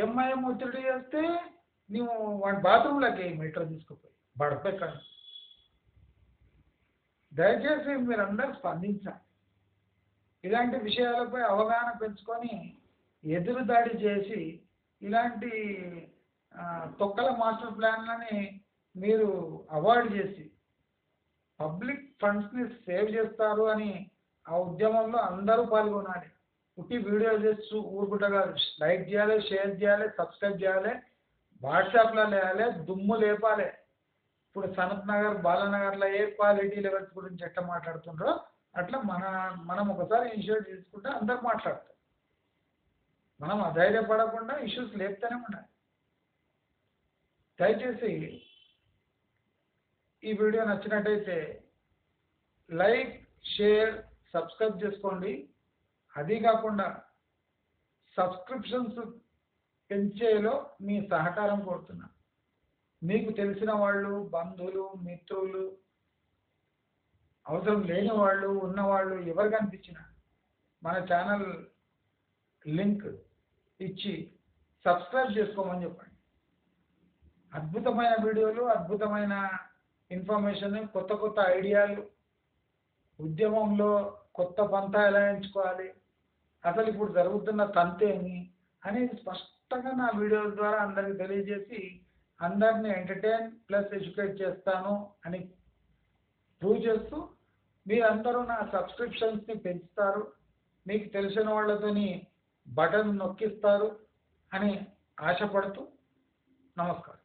ఎంఐఎం ఒత్తిడి చేస్తే నువ్వు వాడి బాత్రూంలోకి మెట్రో తీసుకుపోయి బడపెక్కడ. దయచేసి మీరందరూ స్పందించాలి. ఇలాంటి విషయాలపై అవగాహన పెంచుకొని ఎదురుదాడి చేసి ఇలాంటి తొక్కల మాస్టర్ ప్లాన్లని మీరు అవాయిడ్ చేసి పబ్లిక్ ఫండ్స్ని సేవ్ చేస్తారు అని ఆ ఉద్యమంలో అందరూ పాల్గొనాలి. పుట్టి వీడియో చేస్తూ ఊరుకుంటగా లైక్ చేయాలి, షేర్ చేయాలి, సబ్స్క్రైబ్ చేయాలి, వాట్సాప్లో వేయాలి, దుమ్ము లేపాలి. ఇప్పుడు సనత్ నగర్, బాలానగర్లో ఏ క్వాలిటీ లెవెల్స్ గురించి ఎట్లా మాట్లాడుతుండ్రో అట్లా మనం ఒకసారి ఇనిషియేట్ తీసుకుంటే అందరు మాట్లాడతారు. మనం అధైర్యపడకుండా ఇష్యూస్ లేపుతూనే ఉండాలి. దయచేసి ఈ వీడియో నచ్చినట్టయితే లైక్, షేర్, సబ్స్క్రైబ్ చేసుకోండి. అది కాకుండా సబ్స్క్రిప్షన్స్ పెంచేలో మీ సహకారం కోరుతున్నా. మీకు తెలిసిన వాళ్ళు, బంధువులు, మిత్రులు, అవసరం లేని వాళ్ళు, ఉన్నవాళ్ళు ఎవరు కనిపించినా మన ఛానల్ లింక్ ఇచ్చి సబ్స్క్రైబ్ చేసుకోమని చెప్పండి. అద్భుతమైన వీడియోలు, అద్భుతమైన ఇన్ఫర్మేషన్, కొత్త కొత్త ఐడియాలు, ఉద్యమంలో కొత్త పంతా ఎలా ఎంచుకోవాలి, అసలు ఇప్పుడు జరుగుతున్న తంతేమి అనేది స్పష్టంగా నా వీడియోల ద్వారా అందరికీ తెలియజేసి అందరినీ ఎంటర్టైన్ ప్లస్ ఎడ్యుకేట్ చేస్తాను అని ప్రూవ్ చేస్తూ మీరందరూ నా సబ్స్క్రిప్షన్స్ని పెంచుతారు, మీకు తెలిసిన వాళ్ళతోని బటన్ నొక్కిస్తారు అని ఆశపడుతూ నమస్కారం.